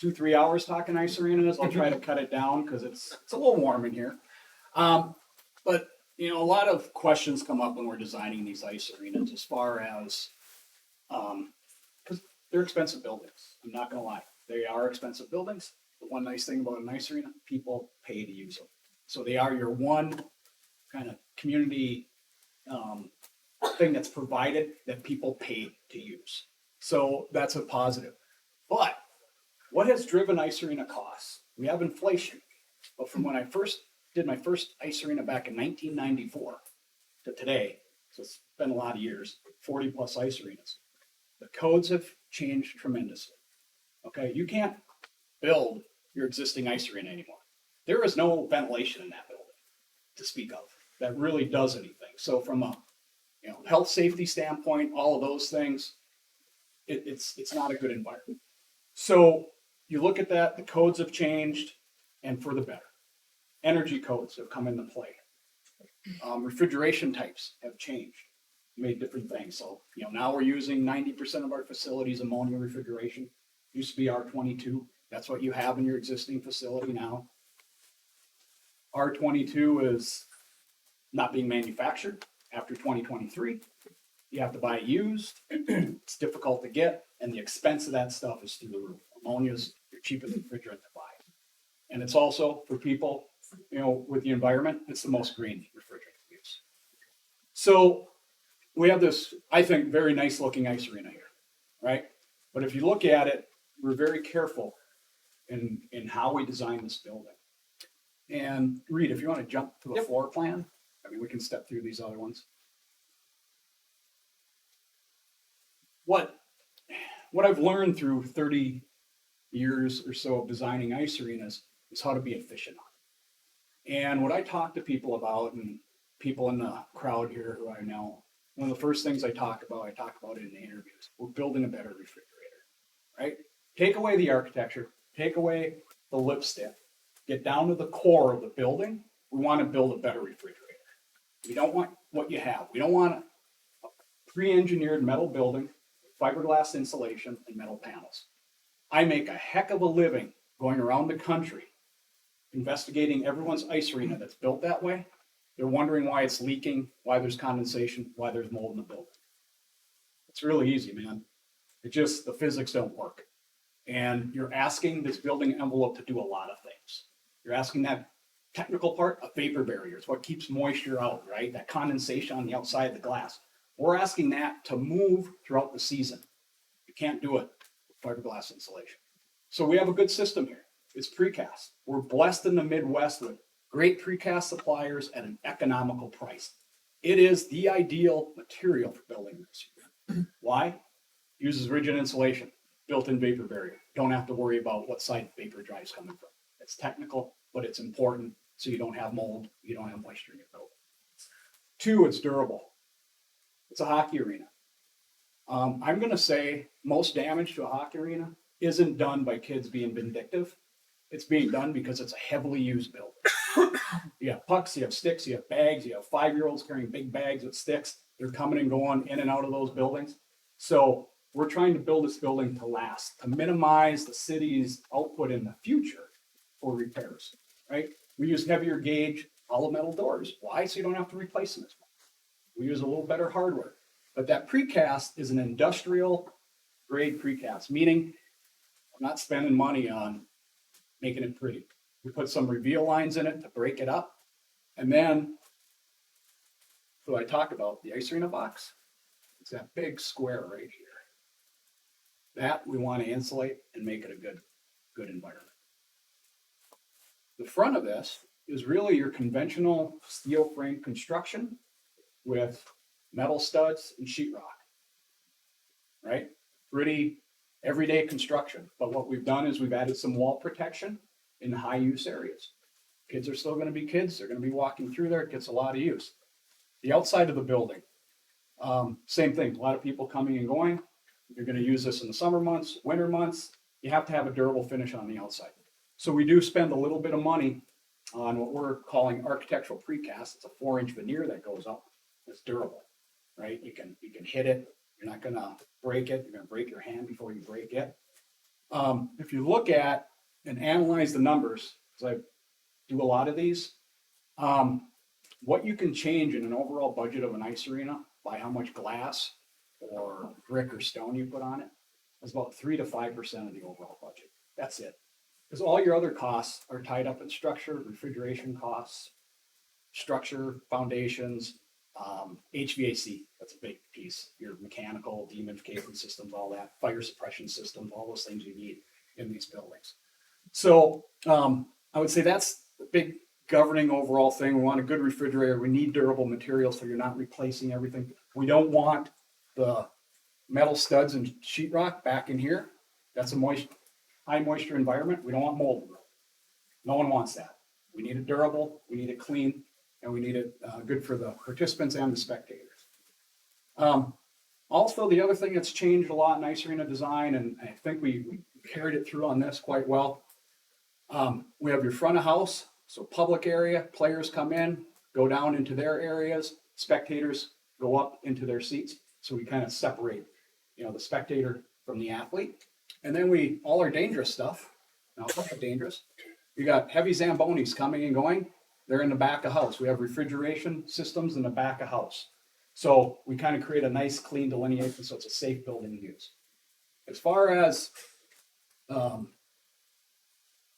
2-3 hours talking ice arenas. I'll try to cut it down because it's a little warm in here. But a lot of questions come up when we're designing these ice arenas as far as because they're expensive buildings. I'm not gonna lie, they are expensive buildings. The one nice thing about an ice arena, people pay to use them. So they are your one kind of community thing that's provided that people pay to use. So that's a positive. But what has driven ice arena costs? We have inflation. But from when I first did my first ice arena back in 1994 to today, so it's been a lot of years, 40 plus ice arenas, the codes have changed tremendously. Okay, you can't build your existing ice arena anymore. There is no ventilation in that building to speak of that really does anything. So from a health safety standpoint, all of those things, it's not a good environment. So you look at that, the codes have changed, and for the better. Energy codes have come into play. Refrigeration types have changed, made different things. So now we're using 90% of our facilities ammonia refrigeration. Used to be R22. That's what you have in your existing facility now. R22 is not being manufactured after 2023. You have to buy it used. It's difficult to get, and the expense of that stuff is through the roof. Ammonia is your cheapest refrigerant to buy. And it's also for people, with the environment, it's the most green refrigerant to use. So we have this, I think, very nice looking ice arena here, right? But if you look at it, we're very careful in how we design this building. And Reed, if you want to jump to the floor plan, we can step through these other ones. What I've learned through 30 years or so of designing ice arenas is how to be efficient on it. And what I talk to people about, and people in the crowd here who I know, one of the first things I talk about it in the interviews. We're building a better refrigerator, right? Take away the architecture, take away the lipstick, get down to the core of the building. We want to build a better refrigerator. We don't want what you have. We don't want a pre-engineered metal building, fiberglass insulation, and metal panels. I make a heck of a living going around the country investigating everyone's ice arena that's built that way. They're wondering why it's leaking, why there's condensation, why there's mold in the building. It's really easy, man. The physics don't work. And you're asking this building envelope to do a lot of things. You're asking that technical part, a vapor barrier. It's what keeps moisture out, right? That condensation on the outside of the glass. We're asking that to move throughout the season. You can't do it with fiberglass insulation. So we have a good system here. It's precast. We're blessed in the Midwest with great precast suppliers at an economical price. It is the ideal material for building this. Why? Uses rigid insulation, built-in vapor barrier. Don't have to worry about what side vapor drive is coming from. It's technical, but it's important so you don't have mold, you don't have moisture in your building. 2, it's durable. It's a hockey arena. I'm gonna say most damage to a hockey arena isn't done by kids being vindictive. It's being done because it's a heavily used building. You have pucks, you have sticks, you have bags, you have 5-year-olds carrying big bags with sticks. They're coming and going in and out of those buildings. So we're trying to build this building to last, to minimize the city's output in the future for repairs, right? We use heavier gauge hollow metal doors. Why? So you don't have to replace them as much. We use a little better hardware. But that precast is an industrial grade precast, meaning I'm not spending money on making it pretty. We put some reveal lines in it to break it up. And then, so I talked about the ice arena box. It's that big square right here. That we want to insulate and make it a good environment. The front of this is really your conventional steel frame construction with metal studs and sheetrock, right? Pretty everyday construction. But what we've done is we've added some wall protection in high use areas. Kids are still going to be kids. They're going to be walking through there. It gets a lot of use. The outside of the building, same thing. A lot of people coming and going. You're going to use this in the summer months, winter months. You have to have a durable finish on the outside. So we do spend a little bit of money on what we're calling architectural precast. It's a 4-inch veneer that goes up. It's durable, right? You can hit it. You're not going to break it. You're going to break your hand before you break it. If you look at and analyze the numbers, because I do a lot of these, what you can change in an overall budget of an ice arena by how much glass or brick or stone you put on it is about 3 to 5% of the overall budget. That's it. Because all your other costs are tied up in structure, refrigeration costs, structure, foundations, HVAC, that's a big piece. Your mechanical, dehumidification systems, all that, fire suppression systems, all those things you need in these buildings. So I would say that's the big governing overall thing. We want a good refrigerator. We need durable materials so you're not replacing everything. We don't want the metal studs and sheetrock back in here. That's a high moisture environment. We don't want mold. No one wants that. We need it durable, we need it clean, and we need it good for the participants and the spectators. Also, the other thing that's changed a lot in ice arena design, and I think we carried it through on this quite well. We have your front of house, so public area, players come in, go down into their areas, spectators go up into their seats. So we kind of separate, the spectator from the athlete. And then all our dangerous stuff, now dangerous, we got heavy Zambonis coming and going. They're in the back of house. We have refrigeration systems in the back of house. So we kind of create a nice clean delineation so it's a safe building to use. As far as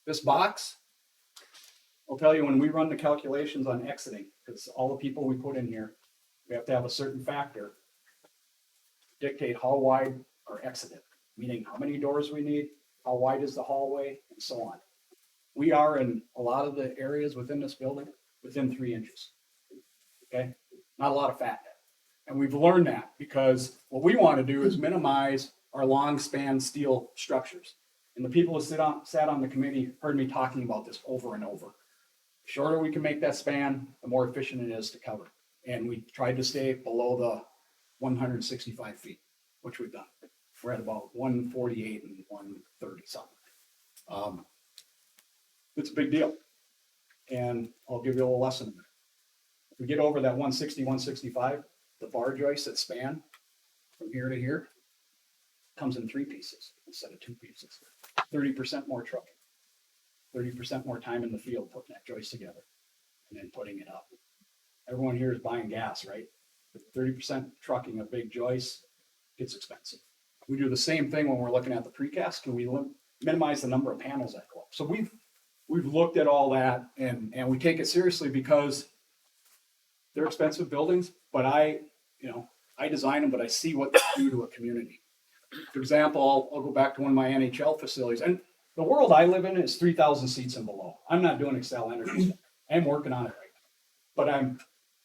this box, I'll tell you when we run the calculations on exiting, because all the people we put in here, we have to have a certain factor dictate how wide are exited, meaning how many doors we need, how wide is the hallway, and so on. We are in a lot of the areas within this building within 3 inches. Okay, not a lot of fat. And we've learned that because what we want to do is minimize our long span steel structures. And the people who sat on the committee heard me talking about this over and over. The shorter we can make that span, the more efficient it is to cover. And we tried to stay below the 165 feet, which we've done. We're at about 148 and 130 something. It's a big deal. And I'll give you a little lesson in a minute. If we get over that 160, 165, the bar joists that span from here to here comes in 3 pieces instead of 2 pieces. 30% more trucking, 30% more time in the field putting that joist together and then putting it up. Everyone here is buying gas, right? But 30% trucking of big joists gets expensive. We do the same thing when we're looking at the precast. Can we minimize the number of panels that go up? So we've looked at all that and we take it seriously because they're expensive buildings, but I design them, but I see what they do to a community. For example, I'll go back to one of my NHL facilities, and the world I live in is 3,000 seats and below. I'm not doing Excel Energy. I'm working on it right now, but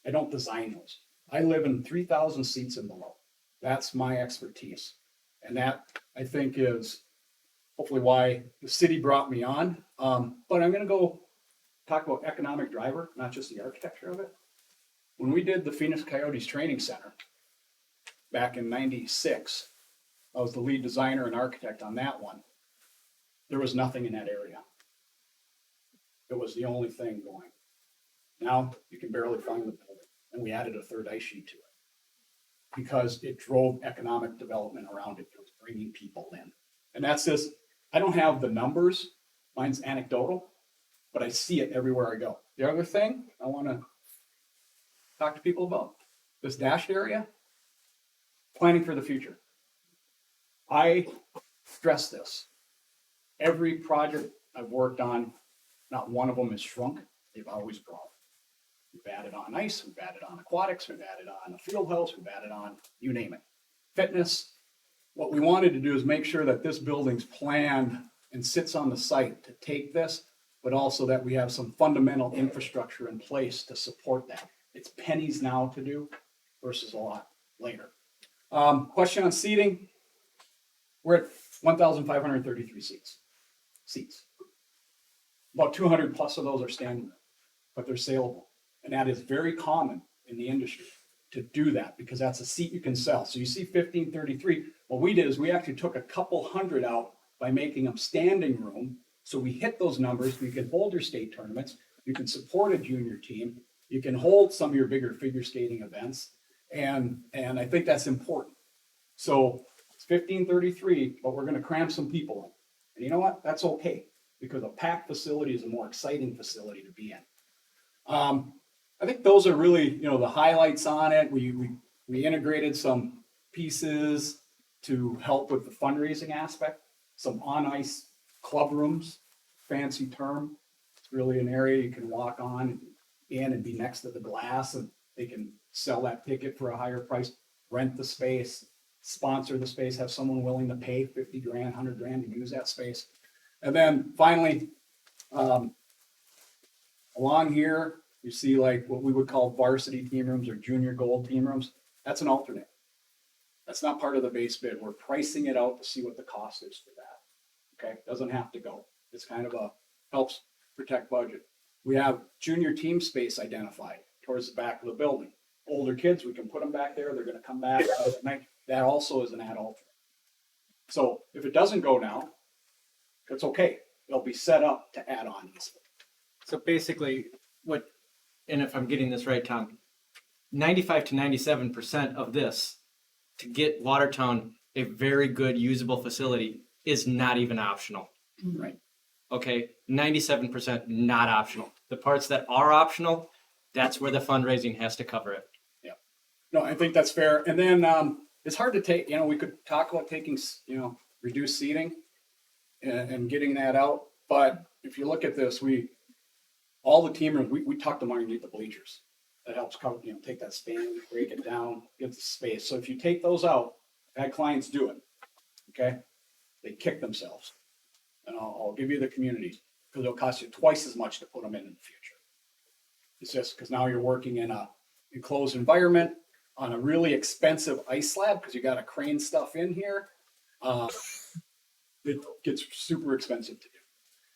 I don't design those. I live in 3,000 seats and below. That's my expertise, and that I think is hopefully why the city brought me on. But I'm going to go talk about economic driver, not just the architecture of it. When we did the Phoenix Coyotes training center back in '96. I was the lead designer and architect on that one. There was nothing in that area. It was the only thing going. Now you can barely find the building, and we added a third ice sheet to it because it drove economic development around it. It was bringing people in, and that's this. I don't have the numbers. Mine's anecdotal, but I see it everywhere I go. The other thing I want to talk to people about, this dashed area, planning for the future. I stress this. Every project I've worked on, not one of them has shrunk. They've always grown. We've added on ice, we've added on aquatics, we've added on a field house, we've added on, you name it. Fitness. What we wanted to do is make sure that this building's planned and sits on the site to take this, but also that we have some fundamental infrastructure in place to support that. It's pennies now to do versus a lot later. Question on seating. We're at 1,533 seats. About 200 plus of those are standing, but they're saleable. And that is very common in the industry to do that because that's a seat you can sell. So you see 1,533. What we did is we actually took a couple hundred out by making them standing room. So we hit those numbers. You can hold your state tournaments. You can support a junior team. You can hold some of your bigger figure skating events. And I think that's important. So it's 1,533, but we're going to cram some people in. And you know what? That's okay because a packed facility is a more exciting facility to be in. I think those are really, the highlights on it. We integrated some pieces to help with the fundraising aspect, some on-ice club rooms, fancy term. It's really an area you can walk on in and be next to the glass, and they can sell that ticket for a higher price, rent the space, sponsor the space, have someone willing to pay 50 grand, 100 grand to use that space. And then finally, along here, you see like what we would call varsity team rooms or junior gold team rooms. That's an alternate. That's not part of the base bid. We're pricing it out to see what the cost is for that. Okay, doesn't have to go. It's kind of helps protect budget. We have junior team space identified towards the back of the building. Older kids, we can put them back there. They're going to come back at night. That also is an ad alternate. So if it doesn't go now, it's okay. They'll be set up to add on easily. So basically, and if I'm getting this right, Tom, 95 to 97% of this to get Watertown a very good usable facility is not even optional. Right. Okay, 97% not optional. The parts that are optional, that's where the fundraising has to cover it. Yeah. No, I think that's fair. And then it's hard to take, we could talk about taking, reduced seating and getting that out. But if you look at this, all the team rooms, we tuck them underneath the bleachers. That helps cover, take that span, break it down, get the space. So if you take those out, I've had clients do it. Okay, they kick themselves. And I'll give you the communities because it'll cost you twice as much to put them in the future. It's just because now you're working in a enclosed environment on a really expensive ice slab because you got to crane stuff in here. It gets super expensive to do.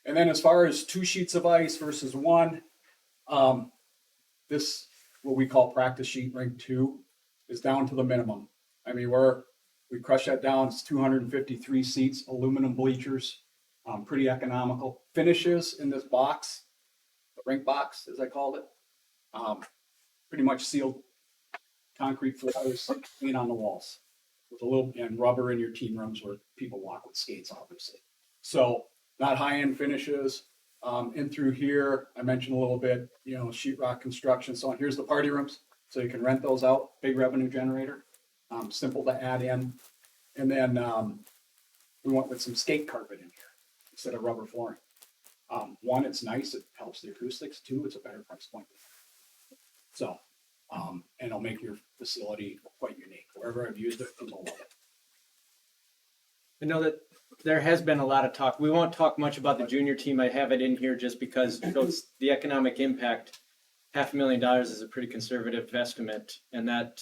And then as far as 2 sheets of ice versus 1, this, what we call practice sheet rink 2, is down to the minimum. I mean, we crush that down. It's 253 seats, aluminum bleachers, pretty economical. Finishes in this box, the rink box, as I called it, pretty much sealed concrete floors, clean on the walls, with a little, and rubber in your team rooms where people walk with skates, obviously. So not high-end finishes. In through here, I mentioned a little bit, sheetrock construction, so on. Here's the party rooms, so you can rent those out, big revenue generator, simple to add in. And then we went with some skate carpet in here instead of rubber flooring. 1, it's nice, it helps the acoustics. 2, it's a better price point. So, and it'll make your facility quite unique. Wherever I've used it, people love it. I know that there has been a lot of talk. We won't talk much about the junior team. I have it in here just because it shows the economic impact. $500,000 is a pretty conservative estimate, and that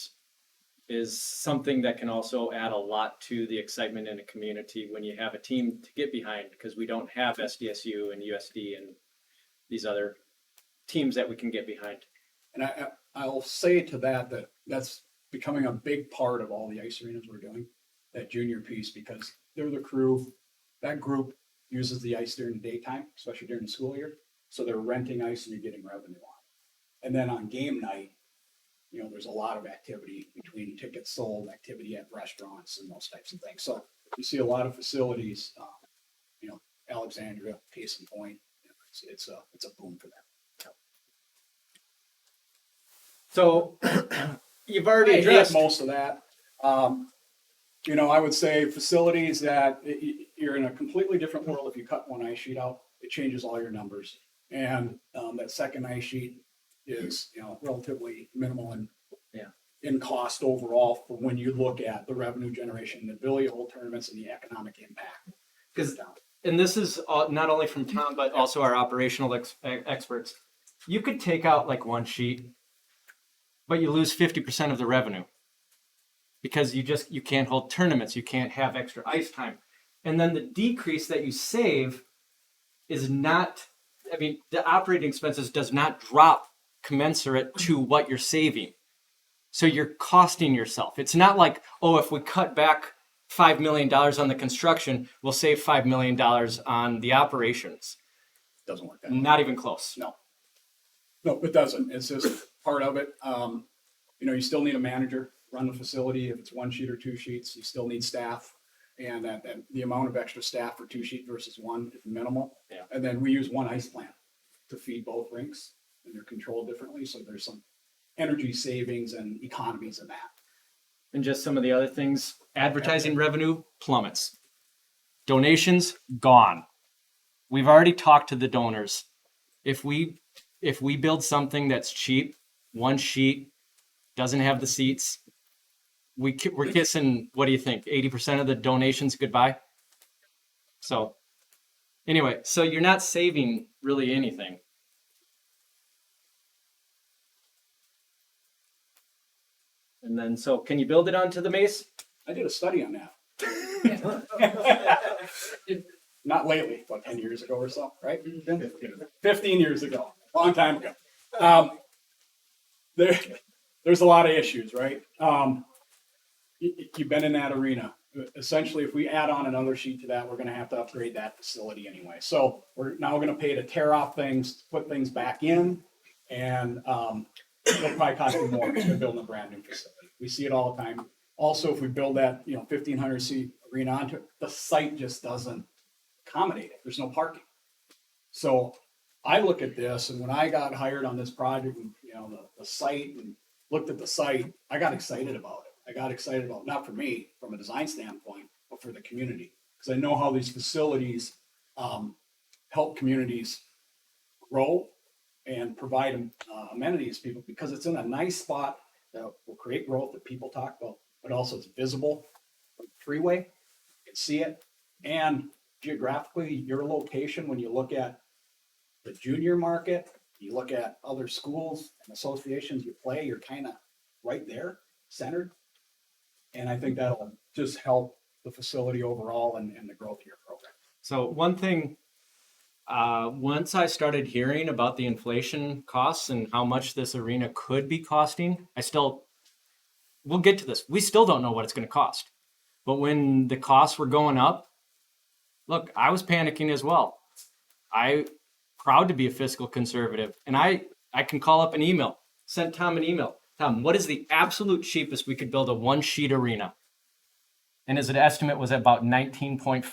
is something that can also add a lot to the excitement in a community when you have a team to get behind, because we don't have SDSU and USD and these other teams that we can get behind. And I'll say to that's becoming a big part of all the ice arenas we're doing, that junior piece, because they're the crew, that group uses the ice during the daytime, especially during the school year. So they're renting ice and you're getting revenue on it. And then on game night, you know, there's a lot of activity between tickets sold, activity at restaurants and those types of things. So you see a lot of facilities, you know, Alexandria, case in point, you know, it's a boom for them. So you've already I hit addressed most of that. You know, I would say facilities that you're in a completely different world. If you cut one ice sheet out, it changes all your numbers. And that second ice sheet is, you know, relatively minimal in cost overall for when you look at the revenue generation, the ability to hold tournaments, and the economic impact. because, and this is not only from Tom but also our operational experts. You could take out like one sheet, but you lose 50% of the revenue because you can't hold tournaments, you can't have extra ice time, and then the decrease that you save is not. I mean, the operating expenses does not drop commensurate to what you're saving. So you're costing yourself. It's not like, oh, if we cut back $5 million on the construction, we'll save $5 million on the operations. Doesn't work that way. Not even close. No, it doesn't. It's just part of it. You know, you still need a manager, run the facility. If it's one sheet or two sheets, you still need staff. And that the amount of extra staff for two sheet versus one is minimal. Yeah. And then we use one ice plant to feed both rinks, and they're controlled differently. So there's some energy savings and economies in that. And just some of the other things, advertising revenue plummets. Donations, gone. We've already talked to the donors. If we build something that's cheap, one sheet, doesn't have the seats, we're kissing, what do you think, 80% of the donations goodbye? So anyway, so you're not saving really anything. And then, so can you build it onto the mace? I did a study on that. Not lately, about 10 years ago or so, right? 15 years ago, long time ago. There's a lot of issues, right? You've been in that arena. Essentially, if we add on another sheet to that, we're going to have to upgrade that facility anyway. So we're now going to pay to tear off things, put things back in, and it'll probably cost you more than building a brand new facility. We see it all the time. Also, if we build that, 1,500 seat arena onto it, the site just doesn't accommodate it. There's no parking. So I look at this, and when I got hired on this project, and the site, and looked at the site, I got excited about it. I got excited about, not for me from a design standpoint, but for the community, because I know how these facilities help communities grow and provide amenities to people, because it's in a nice spot that will create growth that people talk about, but also it's visible from the freeway. You can see it. And geographically, your location, when you look at the junior market, you look at other schools and associations you play, you're kind of right there, centered. And I think that'll just help the facility overall and the growth of your program. So one thing, once I started hearing about the inflation costs and how much this arena could be costing, we'll get to this. We still don't know what it's going to cost. But when the costs were going up, look, I was panicking as well. I proud to be a fiscal conservative. And I can call up an email, send Tom an email. Tom, what is the absolute cheapest we could build a one sheet arena? And his estimate was about 19.5.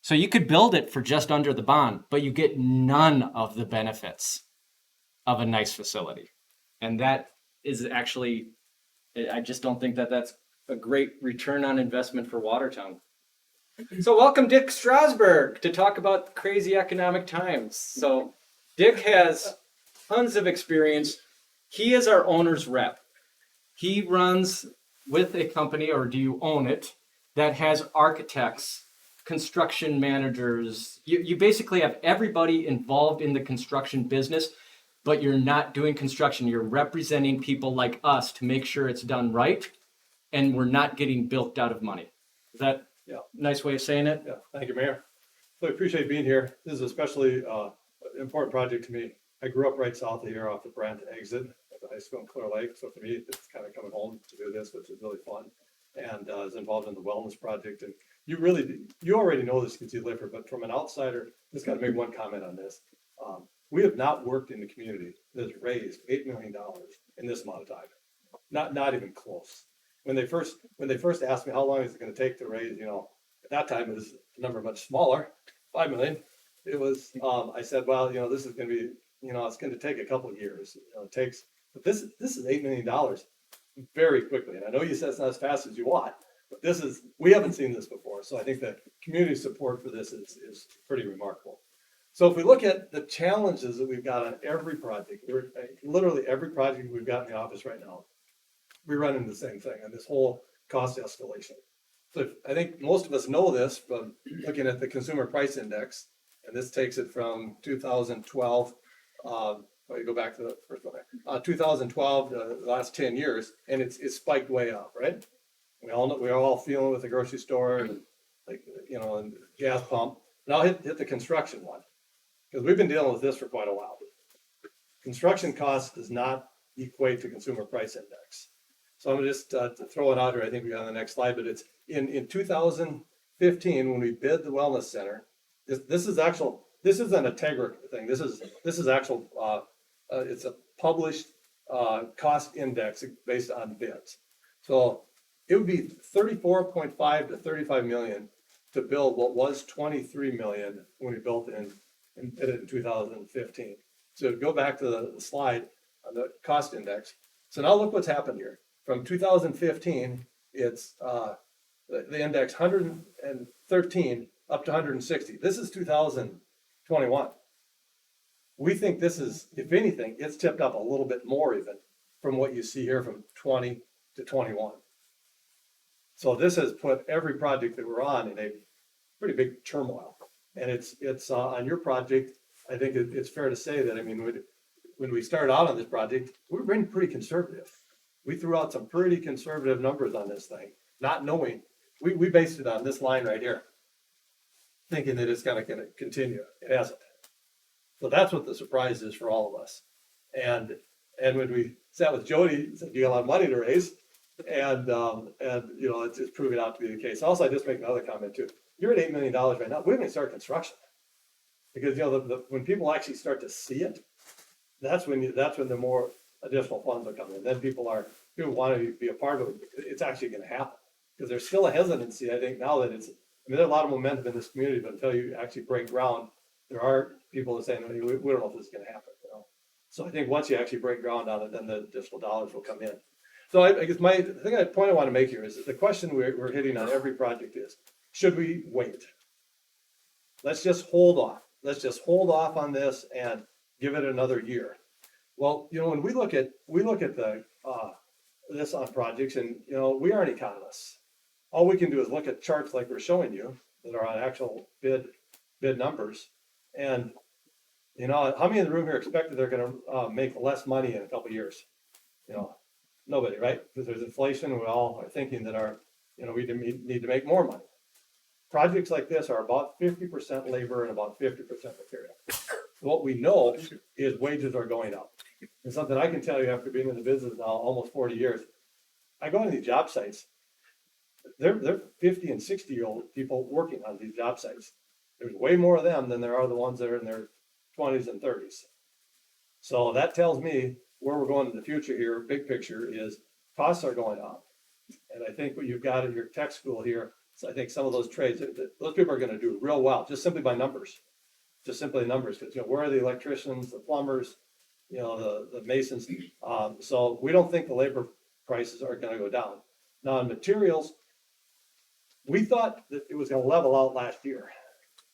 So you could build it for just under the bond, but you get none of the benefits of a nice facility. And that is actually, I just don't think that that's a great return on investment for Watertown. So welcome Dick Strasberg to talk about crazy economic times. So Dick has tons of experience. He is our owner's rep. He runs with a company, or do you own it, that has architects, construction managers. You basically have everybody involved in the construction business, but you're not doing construction. You're representing people like us to make sure it's done right, and we're not getting bilked out of money. Is that a nice way of saying it? Yeah, thank you, Mayor. So I appreciate being here. This is especially an important project to me. I grew up right south of here off the Brent exit. to high school in Clear Lake, so for me, it's kind of coming home to do this, which is really fun. And is involved in the wellness project. And you already know this, you can see Lifford, but from an outsider, just got to make one comment on this. We have not worked in the community that's raised $8 million in this amount of time. Not even close. When they first asked me how long is it going to take to raise, at that time it was a number much smaller, 5 million. It was, I said, well, this is going to be, it's going to take a couple of years. But this is $8 million very quickly. And I know you said it's not as fast as you want, but we haven't seen this before. So I think the community support for this is pretty remarkable. So if we look at the challenges that we've got on every project, literally every project we've got in the office right now, we run into the same thing on this whole cost escalation. So I think most of us know this from looking at the consumer price index, and this takes it from 2012. You go back to the first one, 2012, the last 10 years, and it's spiked way up, right? We're all feeling with the grocery store and and gas pump. Now hit the construction one, because we've been dealing with this for quite a while. Construction cost does not equate to consumer price index. So I'm gonna just to throw it out here. I think we got on the next slide, but it's in 2015 when we bid the wellness center. This is an Integra thing. This is actual. It's a published cost index based on bids. So it would be 34.5 to 35 million to build what was 23 million when we built it and bid it in 2015. So go back to the slide on the cost index. So now look what's happened here. From 2015, it's the index 113 up to 160. This is 2021. We think this is, if anything, it's tipped up a little bit more even from what you see here from 20 to 21. So this has put every project that we're on in a pretty big turmoil. And it's on your project, I think it's fair to say that, when we started out on this project, we were pretty conservative. We threw out some pretty conservative numbers on this thing, not knowing, we based it on this line right here, thinking that it's gonna continue. It hasn't. So that's what the surprise is for all of us. And when we sat with Jody, he said, you got a lot of money to raise. And it's proving out to be the case. Also, I just make another comment too. You're at $8 million right now. We haven't even started construction. Because when people actually start to see it, that's when the more additional funds are coming in. Then people want to be a part of it. It's actually going to happen. Because there's still a hesitancy, I think, now that there's a lot of momentum in this community, but until you actually break ground, there are people that say, no, we don't know if this is going to happen. So I think once you actually break ground on it, then the additional dollars will come in. So I guess the point I want to make here is that the question we're hitting on every project is, should we wait? Let's just hold off. Let's just hold off on this and give it another year. Well, when we look at the this on projects, and we aren't economists. All we can do is look at charts like we're showing you that are on actual bid numbers, and how many in the room here expect that they're going to make less money in a couple of years? Nobody, right? Because there's inflation. We all are thinking that we need to make more money. Projects like this are about 50% labor and about 50% material. What we know is wages are going up. And something I can tell you after being in the business now almost 40 years, I go to these job sites. They're 50 and 60-year-old people working on these job sites. There's way more of them than there are the ones that are in their 20s and 30s. So that tells me where we're going in the future here, big picture, is costs are going up. And I think what you've got in your tech school here, so I think some of those trades, those people are going to do real well, just simply by numbers. Just simply numbers, because where are the electricians, the plumbers, the masons? So we don't think the labor prices are going to go down. Now in materials, we thought that it was going to level out last year.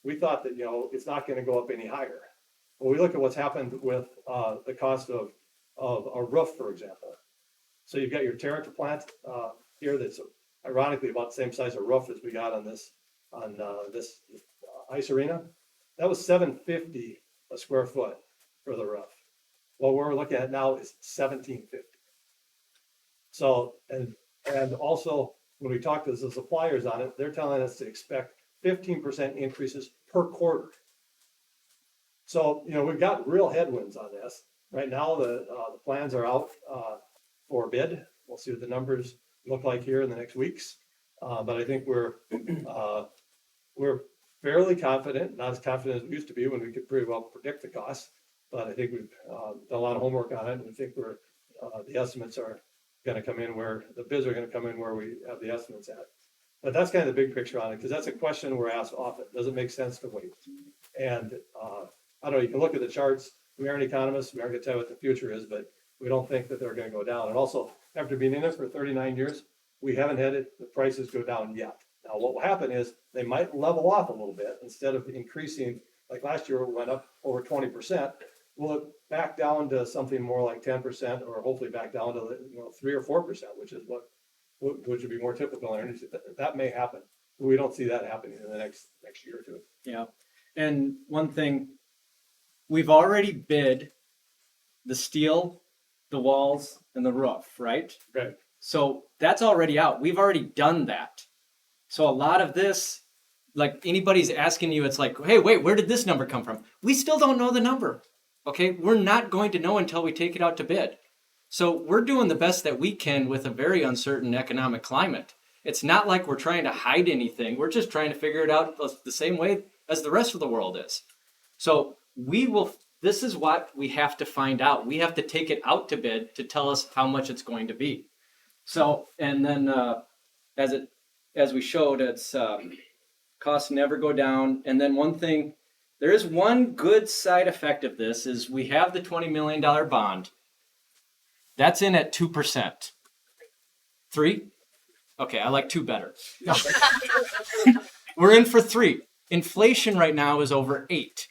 We thought that it's not going to go up any higher. When we look at what's happened with the cost of a roof, for example. So you've got your Terrica plant here that's ironically about the same size of roof as we got on this ice arena. That was $750 a square foot for the roof. What we're looking at now is $1,750. So and also when we talk to the suppliers on it, they're telling us to expect 15% increases per quarter. So we've got real headwinds on this. Right now, the plans are out for bid. We'll see what the numbers look like here in the next weeks. But I think we're fairly confident, not as confident as we used to be when we could pretty well predict the costs. But I think we've done a lot of homework on it, and we think the estimates are gonna come in where, the bids are gonna come in where we have the estimates at. But that's kind of the big picture on it, because that's a question we're asked often. Does it make sense to wait? And I don't know, you can look at the charts. We aren't economists, we aren't gonna tell you what the future is, but we don't think that they're gonna go down. And also, after being in it for 39 years, we haven't had the prices go down yet. Now, what will happen is they might level off a little bit instead of increasing, like last year, it went up over 20%. Will it back down to something more like 10%, or hopefully back down to 3 or 4%, which is which would be more typical energy. That may happen. We don't see that happening in the next year or two. Yeah. And one thing, we've already bid the steel, the walls, and the roof, right? Right. So that's already out. We've already done that. So a lot of this, like anybody's asking you, it's like, hey, wait, where did this number come from? We still don't know the number. Okay, we're not going to know until we take it out to bid. So we're doing the best that we can with a very uncertain economic climate. It's not like we're trying to hide anything. We're just trying to figure it out the same way as the rest of the world is. So this is what we have to find out. We have to take it out to bid to tell us how much it's going to be. So, and then as we showed, it's costs never go down. And then one thing, there is one good side effect of this is we have the $20 million bond. That's in at 2%. 3? Okay, I like 2 better. We're in for 3. Inflation right now is over 8.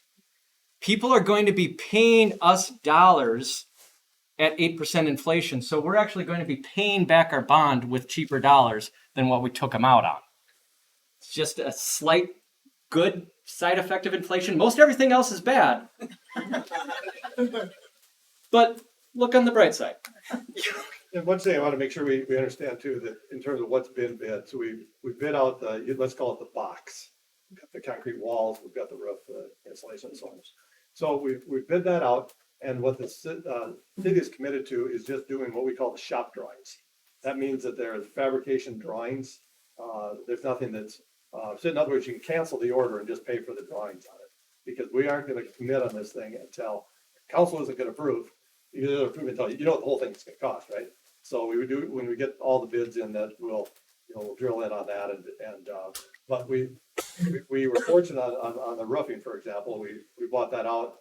People are going to be paying us dollars at 8% inflation. So we're actually going to be paying back our bond with cheaper dollars than what we took them out on. It's just a slight good side effect of inflation. Most everything else is bad. But look on the bright side. And one thing I want to make sure we understand too, that in terms of what's been bid, so we bid out let's call it the box. We've got the concrete walls, we've got the roof, the insulation, and so on. So we bid that out, and what the city is committed to is just doing what we call the shop drawings. That means that there's fabrication drawings. There's nothing that's so in other words, you can cancel the order and just pay for the drawings on it, because we aren't going to commit on this thing until council isn't going to approve. You don't approve until what the whole thing is going to cost, right? So we would do when we get all the bids in, that we'll drill in on that, but we were fortunate on the roofing, for example. We bought that out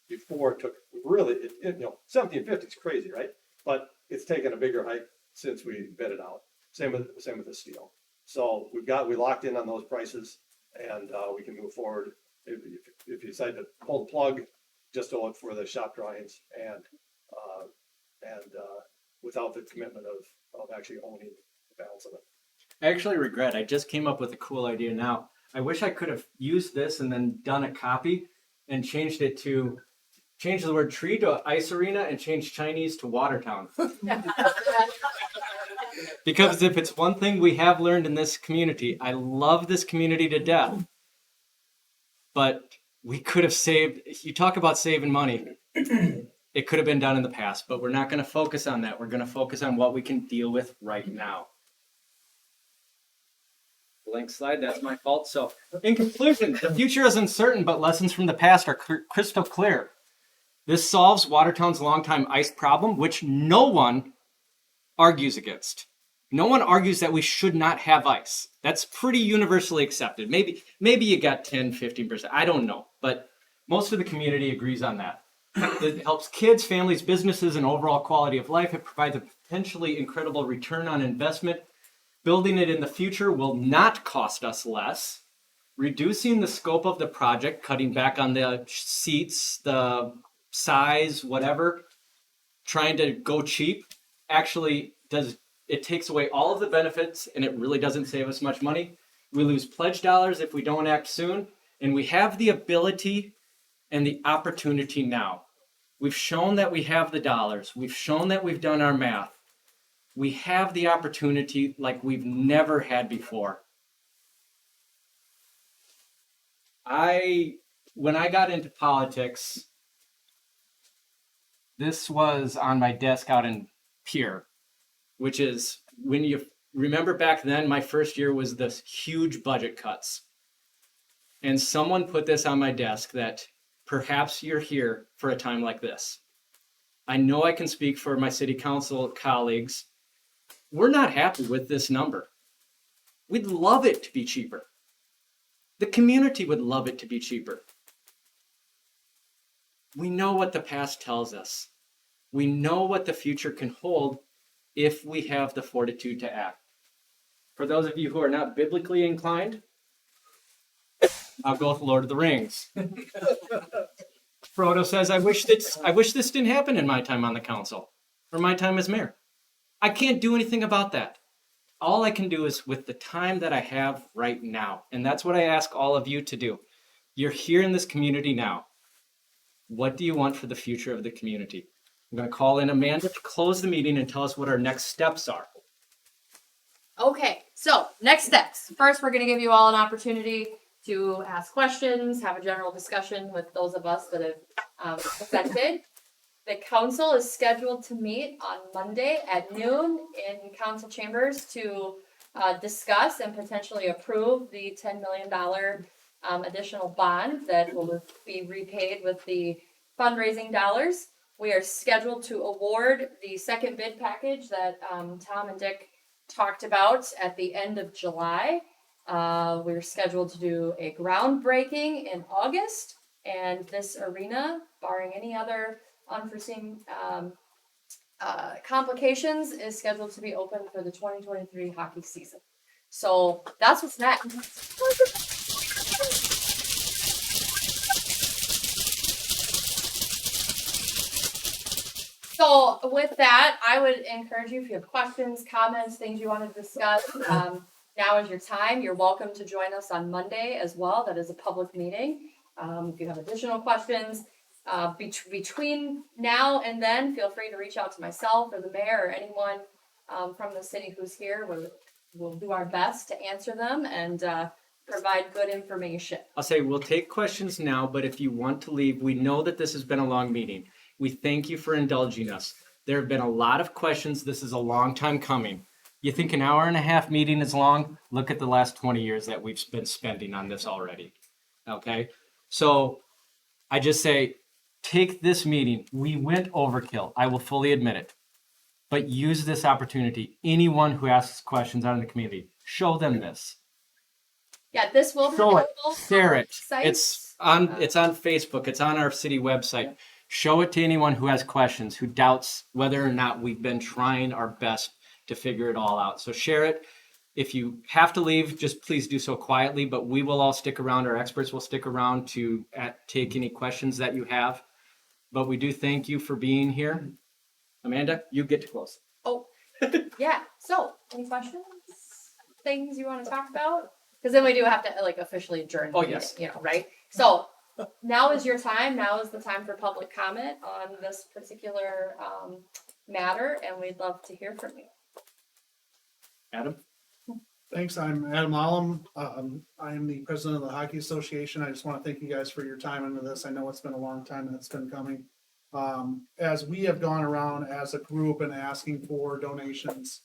before it took really 1750 is crazy, right? But it's taken a bigger hike since we bid it out. Same with the steel. So we locked in on those prices, and we can move forward. If you decide to pull the plug, just do it for the shop drawings and without the commitment of actually owning the balance of it. I actually regret, I just came up with a cool idea now. I wish I could have used this and then done a copy and changed the word tree to ice arena and changed Chinese to Watertown. Because if it's one thing we have learned in this community, I love this community to death, but we could have saved, you talk about saving money, it could have been done in the past, but we're not going to focus on that. We're going to focus on what we can deal with right now. Blank slide, that's my fault. So in conclusion, the future is uncertain, but lessons from the past are crystal clear. This solves Watertown's longtime ice problem, which no one argues against. No one argues that we should not have ice. That's pretty universally accepted. Maybe you got 10, 15%. I don't know. But most of the community agrees on that. It helps kids, families, businesses, and overall quality of life. It provides a potentially incredible return on investment. Building it in the future will not cost us less. Reducing the scope of the project, cutting back on the seats, the size, whatever, trying to go cheap, actually it takes away all of the benefits, and it really doesn't save us much money. We lose pledge dollars if we don't act soon, and we have the ability and the opportunity now. We've shown that we have the dollars. We've shown that we've done our math. We have the opportunity like we've never had before. When I got into politics, This was on my desk out in Pier, which is when you remember back then, my first year was this huge budget cuts. And someone put this on my desk that perhaps you're here for a time like this. I know I can speak for my city council colleagues. We're not happy with this number. We'd love it to be cheaper. The community would love it to be cheaper. We know what the past tells us. We know what the future can hold if we have the fortitude to act. For those of you who are not biblically inclined, I'll go with Lord of the Rings. Frodo says, I wish this didn't happen in my time on the council or my time as mayor. I can't do anything about that. All I can do is with the time that I have right now. And that's what I ask all of you to do. You're here in this community now. What do you want for the future of the community? I'm going to call in Amanda to close the meeting and tell us what our next steps are. Okay, so next steps. First, we're going to give you all an opportunity to ask questions, have a general discussion with those of us that have presented. The council is scheduled to meet on Monday at noon in council chambers to discuss and potentially approve the $10 million additional bond that will be repaid with the fundraising dollars. We are scheduled to award the second bid package that Tom and Dick talked about at the end of July. We're scheduled to do a groundbreaking in August, and this arena, barring any other unforeseen complications, is scheduled to be open for the 2023 hockey season. So that's what's next. So with that, I would encourage you, if you have questions, comments, things you want to discuss, now is your time. You're welcome to join us on Monday as well. That is a public meeting. If you have additional questions, between now and then, feel free to reach out to myself or the mayor or anyone from the city who's here. We'll do our best to answer them and provide good information. I'll say we'll take questions now, but if you want to leave, we know that this has been a long meeting. We thank you for indulging us. There have been a lot of questions. This is a long time coming. You think an hour and a half meeting is long? Look at the last 20 years that we've been spending on this already. Okay? So I just say, take this meeting. We went overkill. I will fully admit it. But use this opportunity. Anyone who asks questions out in the community, show them this. Yeah, this will be Show it. available Share on it. sites. It's on Facebook. It's on our city website. Show it to anyone who has questions, who doubts whether or not we've been trying our best to figure it all out. So share it. If you have to leave, just please do so quietly, but we will all stick around. Our experts will stick around to take any questions that you have. But we do thank you for being here. Amanda, you get to close. Oh, yeah. So, any questions? Things you want to talk about? Because then we do have to officially adjourn. Oh, yes. Right? So, now is your time. Now is the time for public comment on this particular matter, and we'd love to hear from you. Adam? Thanks. I'm Adam Allam. I am the president of the Hockey Association. I just want to thank you guys for your time into this. I know it's been a long time and it's been coming. As we have gone around as a group and asking for donations,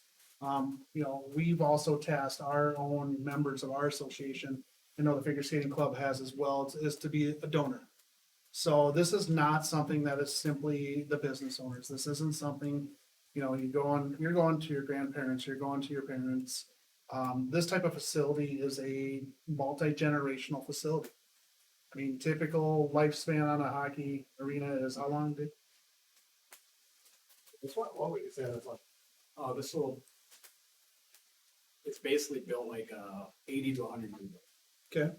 we've also tasked our own members of our association, I know the Figure Skating Club has as well, is to be a donor. So this is not something that is simply the business owners. This isn't something, you're going to your grandparents, you're going to your parents. This type of facility is a multi-generational facility. I mean, typical lifespan on a hockey arena is how long? What would you say that's like? It's basically built like 80 to 100 years ago. Okay.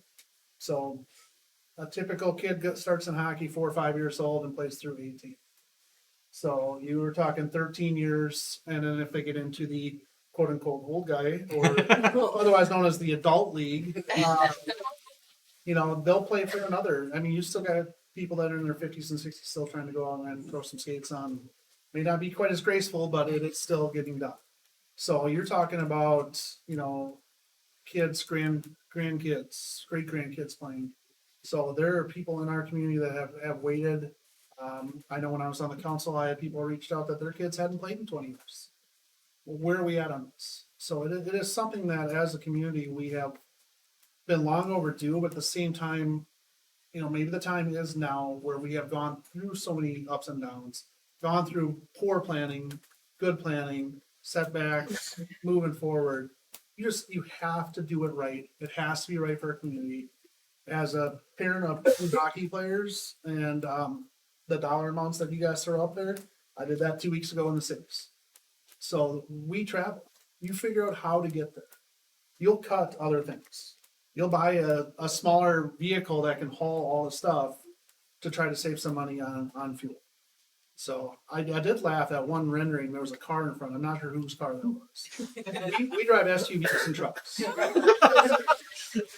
So a typical kid starts in hockey 4 or 5 years old and plays through 18. So you were talking 13 years, and then if they get into the quote unquote old guy, or otherwise known as the adult league, they'll play for another. I mean, you still got people that are in their 50s and 60s still trying to go out and throw some skates on. May not be quite as graceful, but it's still getting done. So you're talking about, kids, grandkids, great grandkids playing. So there are people in our community that have waited I know when I was on the council, I had people reached out that their kids hadn't played in 20 years. Well, where are we at on this? So it is something that as a community, we have been long overdue, but at the same time, you know, maybe the time is now where we have gone through so many ups and downs, gone through poor planning, good planning, setbacks, moving forward. You have to do it right. It has to be right for our community. As a parent of two hockey players and the dollar amounts that you guys throw up there, I did that 2 weeks ago in the cities. So we travel. You figure out how to get there. You'll cut other things. You'll buy a smaller vehicle that can haul all the stuff to try to save some money on fuel. So I did laugh at one rendering. There was a car in front. I'm not sure whose car that was. We drive SUVs and trucks.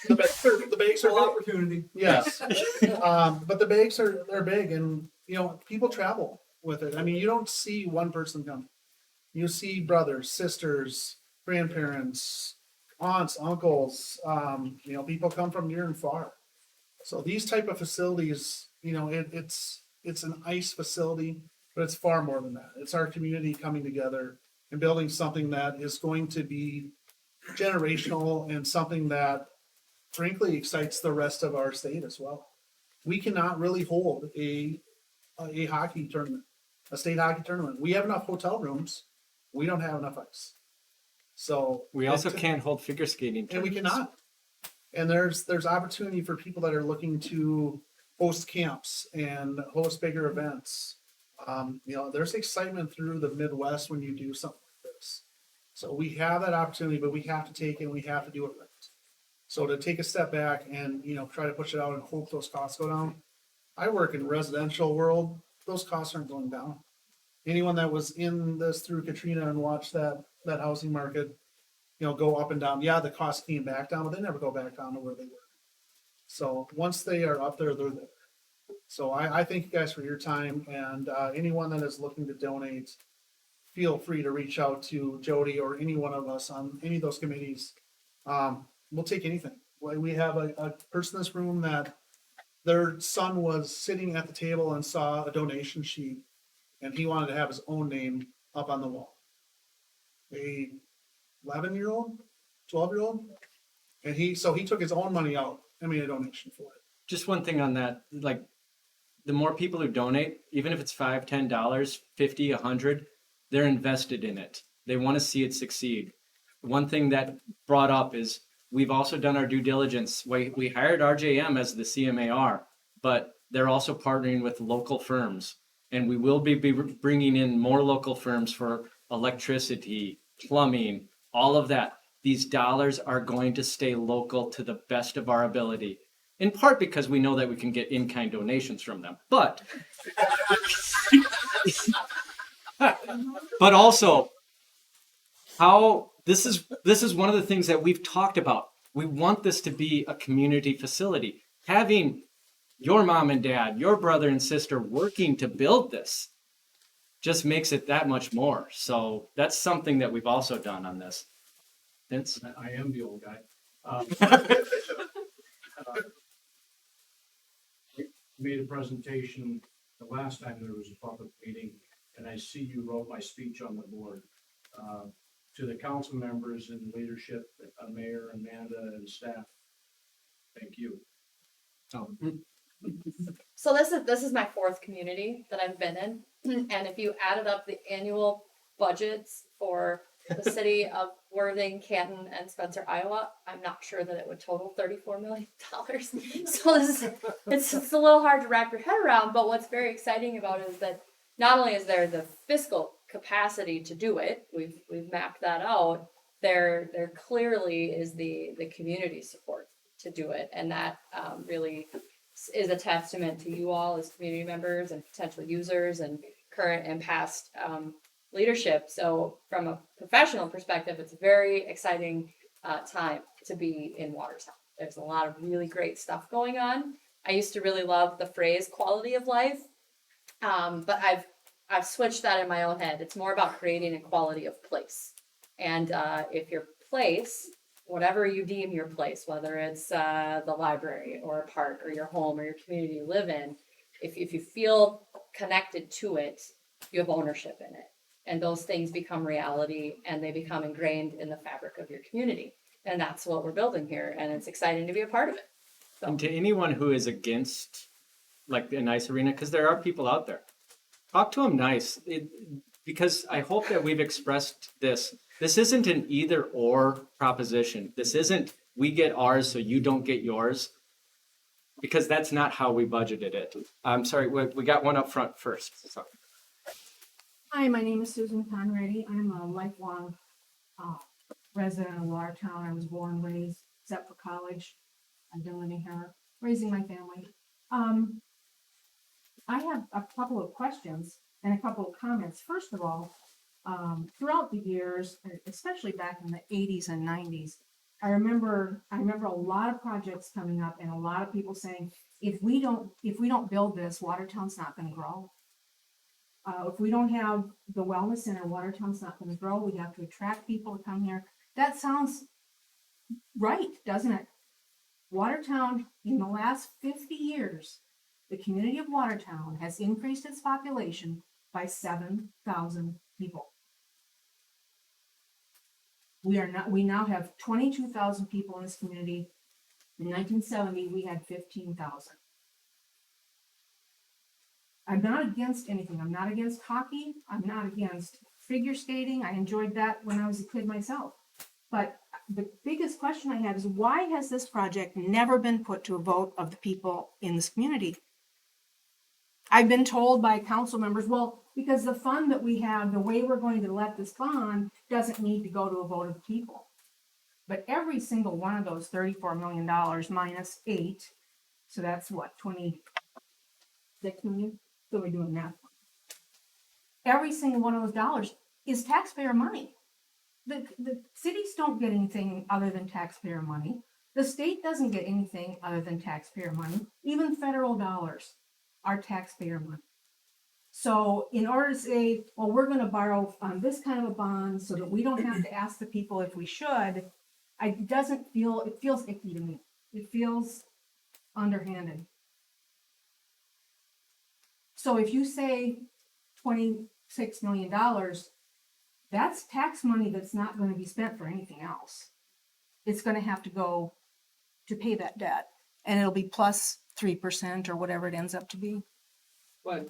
The bags are opportunity. yes, but the bags they're big, and you know people travel with it. I mean, you don't see one person come. You see brothers, sisters, grandparents, aunts, uncles. You know, people come from near and far. So these type of facilities, you know, it's an ice facility, but it's far more than that. It's our community coming together and building something that is going to be generational and something that frankly excites the rest of our state as well. We cannot really hold a hockey tournament, a state hockey tournament. We have enough hotel rooms. We don't have enough ice. So We also can't hold figure skating. and we tournaments. cannot. And there's opportunity for people that are looking to host camps and host bigger events. You know, there's excitement through the Midwest when you do something like this. So we have that opportunity, but we have to take it and we have to do it right. So to take a step back and, you know, try to push it out and hope those costs go down. I work in residential world. Those costs aren't going down. Anyone that was in this through Katrina and watched that housing market, you know, go up and down. Yeah, the costs came back down, but they never go back down to where they were. So once they are up there, they're there. So I thank you guys for your time, and anyone that is looking to donate, feel free to reach out to Jody or any one of us on any of those committees. We'll take anything. We have a person in this room that their son was sitting at the table and saw a donation sheet, and he wanted to have his own name up on the wall. A 11-year-old, 12-year-old, and he took his own money out and made a donation for it. Just one thing on that, like the more people who donate, even if it's $5, $10, 50, 100, they're invested in it. They want to see it succeed. One thing that brought up is we've also done our due diligence. We hired RJM as the CMAR, but they're also partnering with local firms. And we will be bringing in more local firms for electricity, plumbing, all of that. These dollars are going to stay local to the best of our ability. In part because we know that we can get in-kind donations from them. But also how this is one of the things that we've talked about. We want this to be a community facility. Having your mom and dad, your brother and sister working to build this just makes it that much more. So that's something that we've also done on this. Vince? I am the old guy. Made a presentation the last time there was a public meeting, and I see you wrote my speech on the board. To the council members and leadership, Mayor, Amanda, and staff, thank you. So this is my fourth community that I've been in, and if you added up the annual budgets for the city of Worthing, Canton, and Spencer, Iowa, I'm not sure that it would total $34 million. So it's a little hard to wrap your head around. But what's very exciting about it is that not only is there the fiscal capacity to do it, we've mapped that out. There clearly is the community support to do it, and that really is a testament to you all as community members and potential users and current and past leadership. So from a professional perspective, it's a very exciting time to be in Watertown. There's a lot of really great stuff going on. I used to really love the phrase quality of life, but I've switched that in my own head. It's more about creating a quality of place. And if your place, whatever you deem your place, whether it's the library or a park or your home or your community you live in, if you feel connected to it, you have ownership in it. And those things become reality and they become ingrained in the fabric of your community. And that's what we're building here. And it's exciting to be a part of it. So. And to anyone who is against like an ice arena, because there are people out there, talk to them nice. Because I hope that we've expressed this. This isn't an either or proposition. This isn't we get ours so you don't get yours. Because that's not how we budgeted it. I'm sorry, we got one up front first. So. Hi, my name is Susan Conrady. I'm a lifelong resident of Watertown. I was born and raised, except for college. I've been living here, raising my family. I have a couple of questions and a couple of comments. First of all, throughout the years, especially back in the 80s and 90s, I remember a lot of projects coming up and a lot of people saying, if we don't build this, Watertown's not going to grow. If we don't have the wellness center, Watertown's not going to grow. We have to attract people to come here. That sounds right, doesn't it? Watertown, in the last 50 years, the community of Watertown has increased its population by 7,000 people. We now have 22,000 people in this community. In 1970, we had 15,000. I'm not against anything. I'm not against hockey. I'm not against figure skating. I enjoyed that when I was a kid myself. But the biggest question I have is, why has this project never been put to a vote of the people in this community? I've been told by council members, well, because the fund that we have, the way we're going to let this fund doesn't need to go to a vote of the people. But every single one of those $34 million minus 8, so that's what, 26 million? So we're doing that. Every single one of those dollars is taxpayer money. The cities don't get anything other than taxpayer money. The state doesn't get anything other than taxpayer money. Even federal dollars are taxpayer money. So in order to say, well, we're going to borrow on this kind of a bond so that we don't have to ask the people if we should, it feels icky to me. It feels underhanded. So if you say $26 million, that's tax money that's not going to be spent for anything else. It's going to have to go to pay that debt, and it'll be plus 3% or whatever it ends up to be. Well,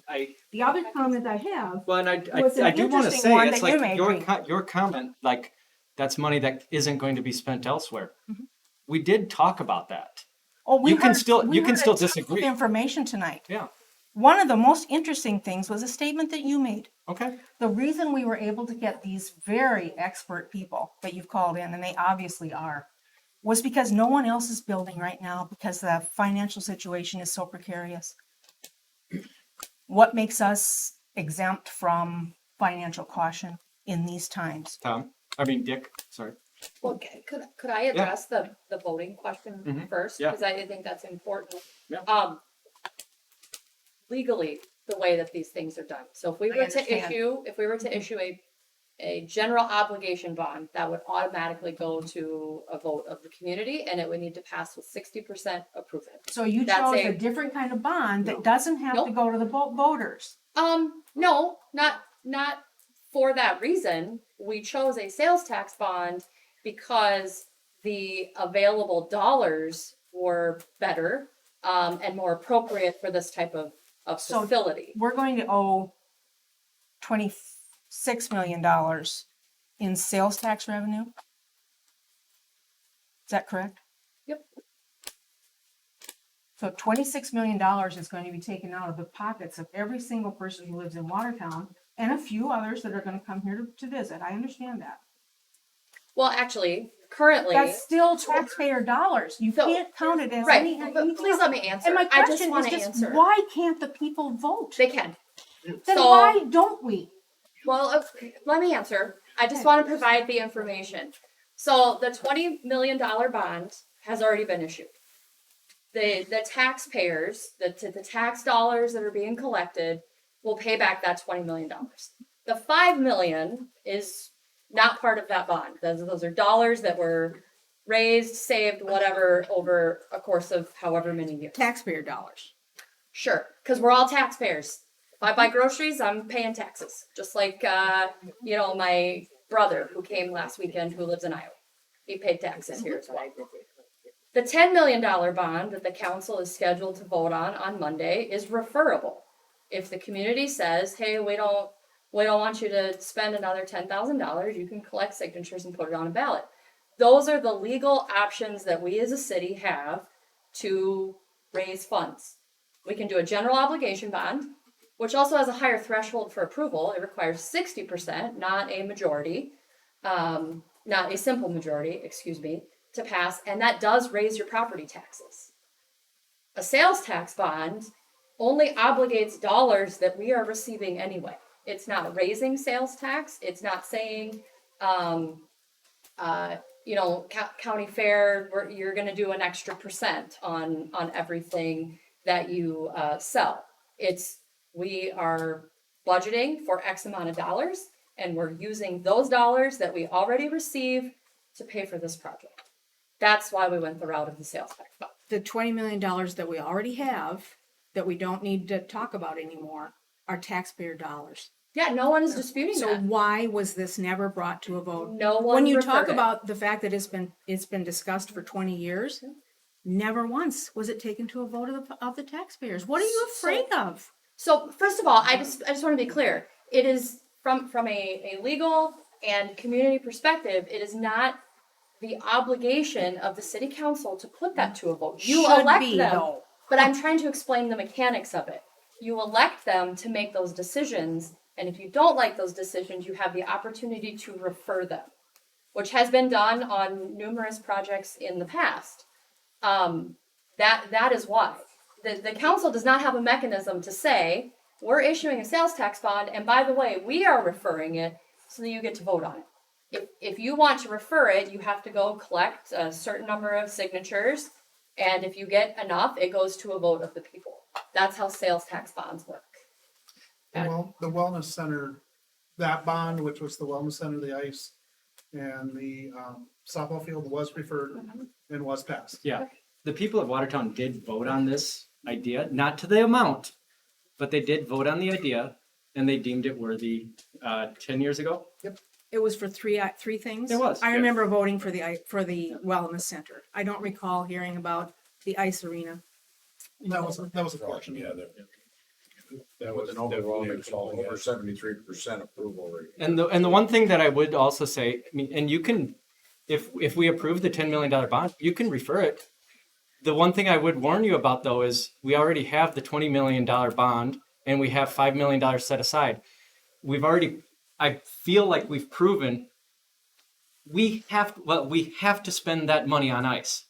The other comment I have, and was an I do want to interesting say one it's that you like made, your comment, like that's money that isn't going to be spent elsewhere. Mhm. We did talk about that. oh, You can we still heard a ton of disagree. information tonight. Yeah. One of the most interesting things was a statement that you made. Okay. The reason we were able to get these very expert people that you've called in, and they obviously are, was because no one else is building right now because the financial situation is so precarious. What makes us exempt from financial caution in these times? Dick, sorry. Well, could I address the voting question Mhm. first? Yeah. Because I think that's important. Yeah. Legally, the way that these things are done. So if we I were to understand. issue a general obligation bond, that would automatically go to a vote of the community, and it would need to pass with 60% approval. So you That's chose a- a different kind of bond that doesn't have to Nope. go to the voters. No, not for that reason. We chose a sales tax bond because the available dollars were better and more appropriate for this type of So- facility. We're going to owe $26 million in sales tax revenue. Is that correct? Yep. So $26 million is going to be taken out of the pockets of every single person who lives in Watertown and a few others that are going to come here to visit. I understand that. Well, actually, currently, That's still taxpayer dollars. You So- can't count it as right. any. But please let me answer. And my I just question want is to just, answer. why can't the people vote? They can. Then so- why don't we? Well, let me answer. I just want to provide the information. So the $20 million bond has already been issued. The taxpayers, the tax dollars that are being collected will pay back that $20 million. The $5 million is not part of that bond. Those are dollars that were raised, saved, whatever, over a course of however many years. Taxpayer dollars. Sure, because we're all taxpayers. If I buy groceries, I'm paying taxes. Just like, my brother who came last weekend who lives in Iowa. He paid taxes here as well. The $10 million bond that the council is scheduled to vote on Monday is referable. If the community says, hey, we don't want you to spend another $10,000, you can collect signatures and put it on a ballot. Those are the legal options that we as a city have to raise funds. We can do a general obligation bond, which also has a higher threshold for approval. It requires 60%, not a majority, not a simple majority, to pass, and that does raise your property taxes. A sales tax bond only obligates dollars that we are receiving anyway. It's not raising sales tax. It's not saying, county fair, you're going to do an extra percent on everything that you sell. We are budgeting for X amount of dollars, and we're using those dollars that we already receive to pay for this project. That's why we went the route of the sales tax bond. The $20 million that we already have, that we don't need to talk about anymore, are taxpayer dollars. Yeah, no one is disputing So that. why was this never brought to a vote? No one When you referred talk it. about the fact that it's been discussed for 20 years, never once was it taken to a vote of the taxpayers. What are you afraid of? So first of all, I just want to be clear. It is from a legal and community perspective, it is not the obligation of the city council to put that to a vote. You Should elect be, them, though. but I'm trying to explain the mechanics of it. You elect them to make those decisions, and if you don't like those decisions, you have the opportunity to refer them, which has been done on numerous projects in the past. That is why. The council does not have a mechanism to say, we're issuing a sales tax bond, and by the way, we are referring it so that you get to vote on it. If you want to refer it, you have to go collect a certain number of signatures, and if you get enough, it goes to a vote of the people. That's how sales tax bonds work. Well, the wellness center, that bond, which was the wellness center, the ice, and the softball field was referred and was passed. Yeah, the people of Watertown did vote on this idea, not to the amount, but they did vote on the idea, and they deemed it worthy 10 years ago. It was for three things? It was, I yeah. remember voting for the wellness center. I don't recall hearing about the ice arena. That was a portion. Yeah, that was an overwhelming, over 73% approval rate. And the one thing that I would also say, I mean, and you can, if we approve the $10 million bond, you can refer it. The one thing I would warn you about though is we already have the $20 million bond and we have $5 million set aside. I feel like we've proven we have to spend that money on ice.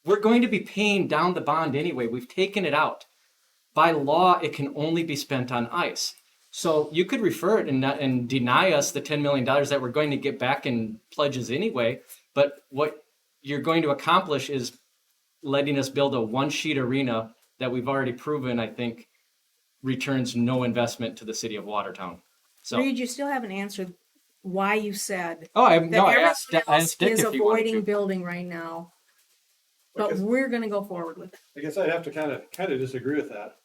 We're going to be paying down the bond anyway. We've taken it out. By law, it can only be spent on ice. So you could refer it and deny us the $10 million that we're going to get back in pledges anyway. But what you're going to accomplish is letting us build a one-sheet arena that we've already proven, I think, returns no investment to the city of Watertown. So, Reed, you still haven't answered why you said I that asked everyone else Dick is if he wanted avoiding to. building right now, I but guess- we're gonna go forward with it. I guess I'd have to kind of disagree with that.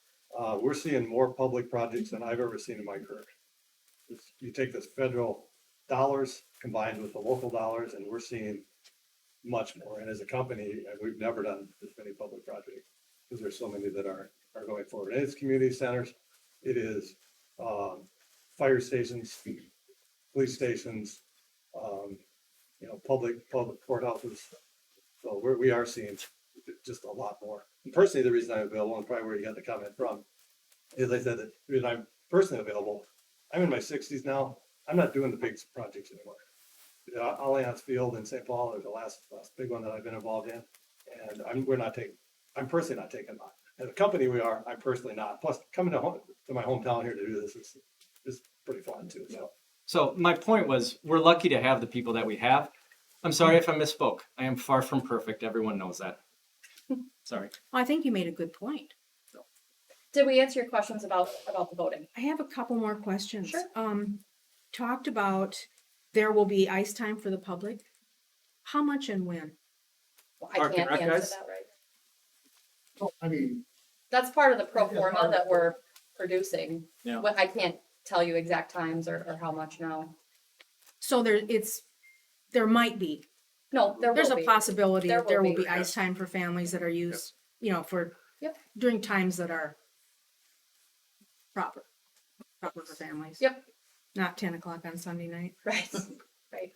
We're seeing more public projects than I've ever seen in my career. You take this federal dollars combined with the local dollars, and we're seeing much more. And as a company, we've never done this many public projects because there's so many that are going forward. And it's community centers, it is fire stations, police stations, public courthouses. So we are seeing just a lot more. And personally, the reason I'm available, and probably where you got the comment from, is I said that the reason I'm personally available, I'm in my 60s now. I'm not doing the big projects anymore. Allianz Field in St. Paul is the last big one that I've been involved in, and I'm personally not taking on. As a company, we are. I'm personally not. Plus, coming to my hometown here to do this is pretty fun too. So my point was, we're lucky to have the people that we have. I'm sorry if I misspoke. I am far from perfect. Everyone knows that. Sorry. Well, I think you made a good point. Did we answer your questions about the voting? I have a couple more questions. Sure. Talked about there will be ice time for the public. How much and when? Well, Park I and can't Rec answer guys? that right. I mean, That's part of the pro forma that we're producing. Yeah. What, I can't tell you exact times or how much now. So there might be, No, there's a possibility There that there will will be. be ice time for families that are used, for, Yep. during times that are proper for families. Yep. Not 10 o'clock on Sunday night. Right. Right.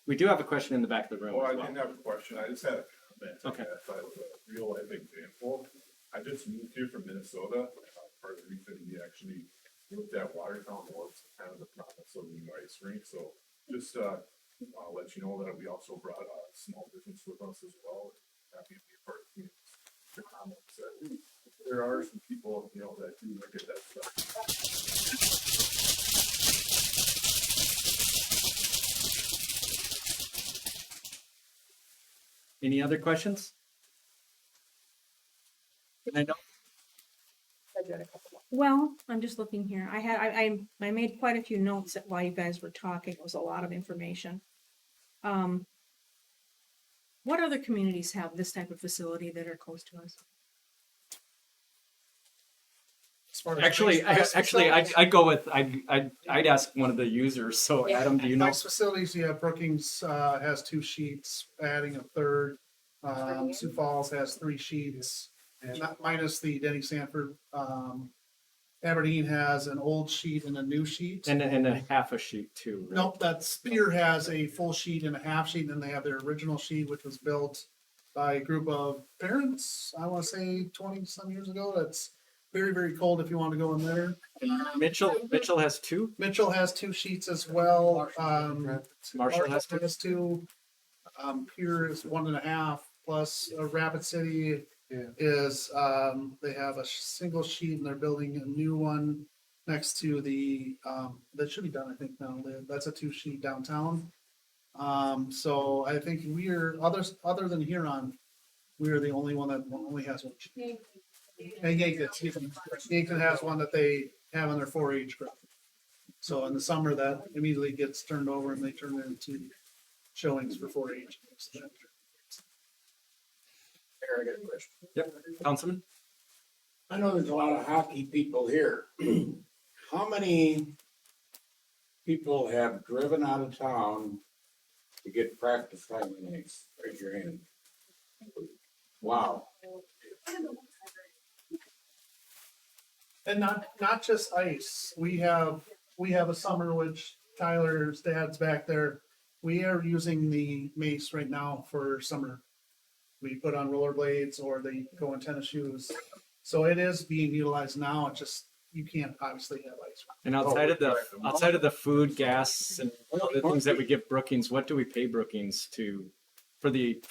We do have a question in the back of the room. Well, I as well. didn't have a question, I just had a comment. Okay. I thought it was a real life example. I just moved here from Minnesota. Part of the reason we actually moved at Watertown was kind of the promise of the new ice rink. So just I'll let you know that we also brought a small business with us as well. Happy to be a part of the comments. There are some people, that do look at that stuff. Any other questions? I know. Well, I'm just looking here. I made quite a few notes while you guys were talking. It was a lot of information. What other communities have this type of facility that are close to us? As far as Actually, ice facilities- I'd go with I'd ask one of know. So Yeah. Adam, do you know? Ice facilities, yeah, Brookings has 2 sheets, adding a third. Sioux Falls has 3 sheets, not minus the Denny Sanford. Aberdeen has an old sheet and a new sheet. And a half a sheet too. Right? Nope, that Spear has a full sheet and a half sheet, and then they have their original sheet, which was built by a group of parents, I want to say 20-some years ago. That's very, very cold if you want to go in there. Mitchell has 2. Mitchell has 2 sheets as well. Marshall has 2. has 2. Pier is 1.5, plus Rapid City is they have a single sheet and they're building a new one next to the that should be done, I think now. That's a 2 sheet downtown. So I think we're other than Huron, we are the only one that only has 1 sheet. And Yankton has one that they have on their 4-H group. So in the summer that immediately gets turned over and they turn it into showings for 4-H. I got a question. Yep, Councilman. I know there's a lot of hockey people here. How many people have driven out of town to get practice time in the ice? Raise your hand. Wow. And not just ice. We have a summer, which Tyler's dad's back there. We are using the Mace right now for summer. We put on rollerblades or they go in tennis shoes. So it is being utilized now. It's just you can't obviously have ice. And outside of the food, gas, and other things that we give Brookings, what do we pay Brookings for the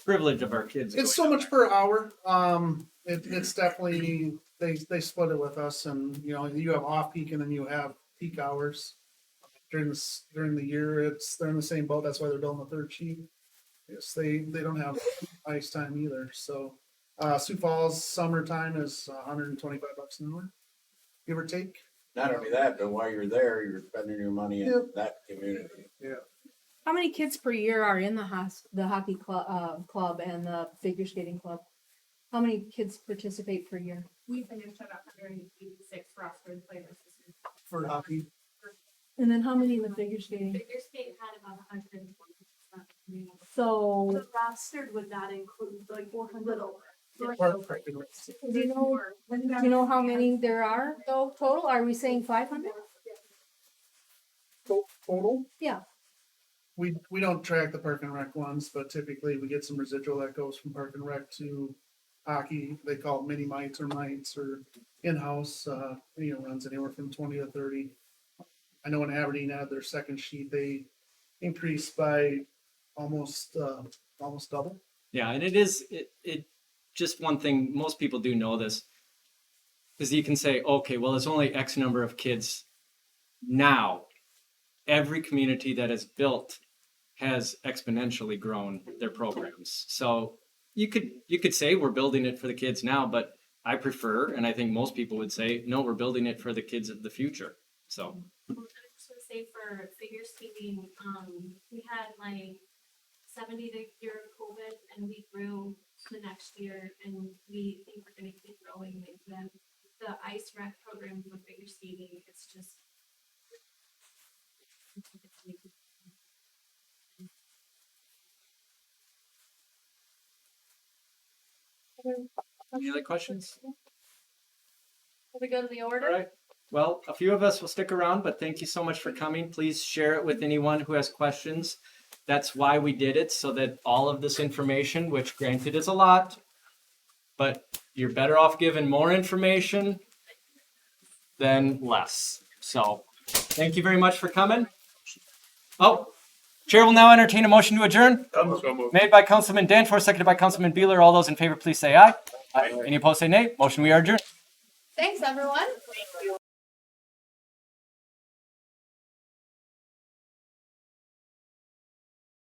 privilege of our kids? It's so much per hour. It's definitely they split it with us, and you have off peak and then you have peak hours during the year. They're in the same boat. That's why they're building the 3rd sheet. Yes, they don't have ice time either. So Sioux Falls summertime is $125 an hour, give or take. Not only that, but while you're there, you're spending your money in that community. Yeah. How many kids per year are in the hockey club and the figure skating club? How many kids participate per year? We finished at 186 roster players this year. For hockey. And then how many in the figure skating? Figure skate had about 120%. So The roster would not include like 400 little. do you know how many there are though total? Are we saying 500? Total? Yeah. We don't track the Park and Rec ones, but typically we get some residual that goes from Park and Rec to hockey. They call it mini mites or mites or in-house, runs anywhere from 20 to 30. I know when Aberdeen had their 2nd sheet, they increased by almost double. Yeah, and it just one thing, most people do know this, is you can say, okay, well, there's only X number of kids. Now, every community that is built has exponentially grown their programs. So you could say we're building it for the kids now, but I prefer, and I think most people would say, no, we're building it for the kids of the future. So I just want to say for figure skating, we had like 70 the year of COVID, and we grew the next year, and we think we're gonna keep growing. And then the ice rec program with figure skating, it's just. Any other questions? Will we go to the order? All right. Well, a few of us will stick around, but thank you so much for coming. Please share it with anyone who has questions. That's why we did it, so that all of this information, which granted is a lot, but you're better off given more information than less. So thank you very much for coming. Oh, Chair will now entertain a motion to adjourn. Made by Councilman Danforth, seconded by Councilman Beeler. All those in favor, please say aye. Any opposed, say nay. Motion, we are adjourned. Thanks, everyone.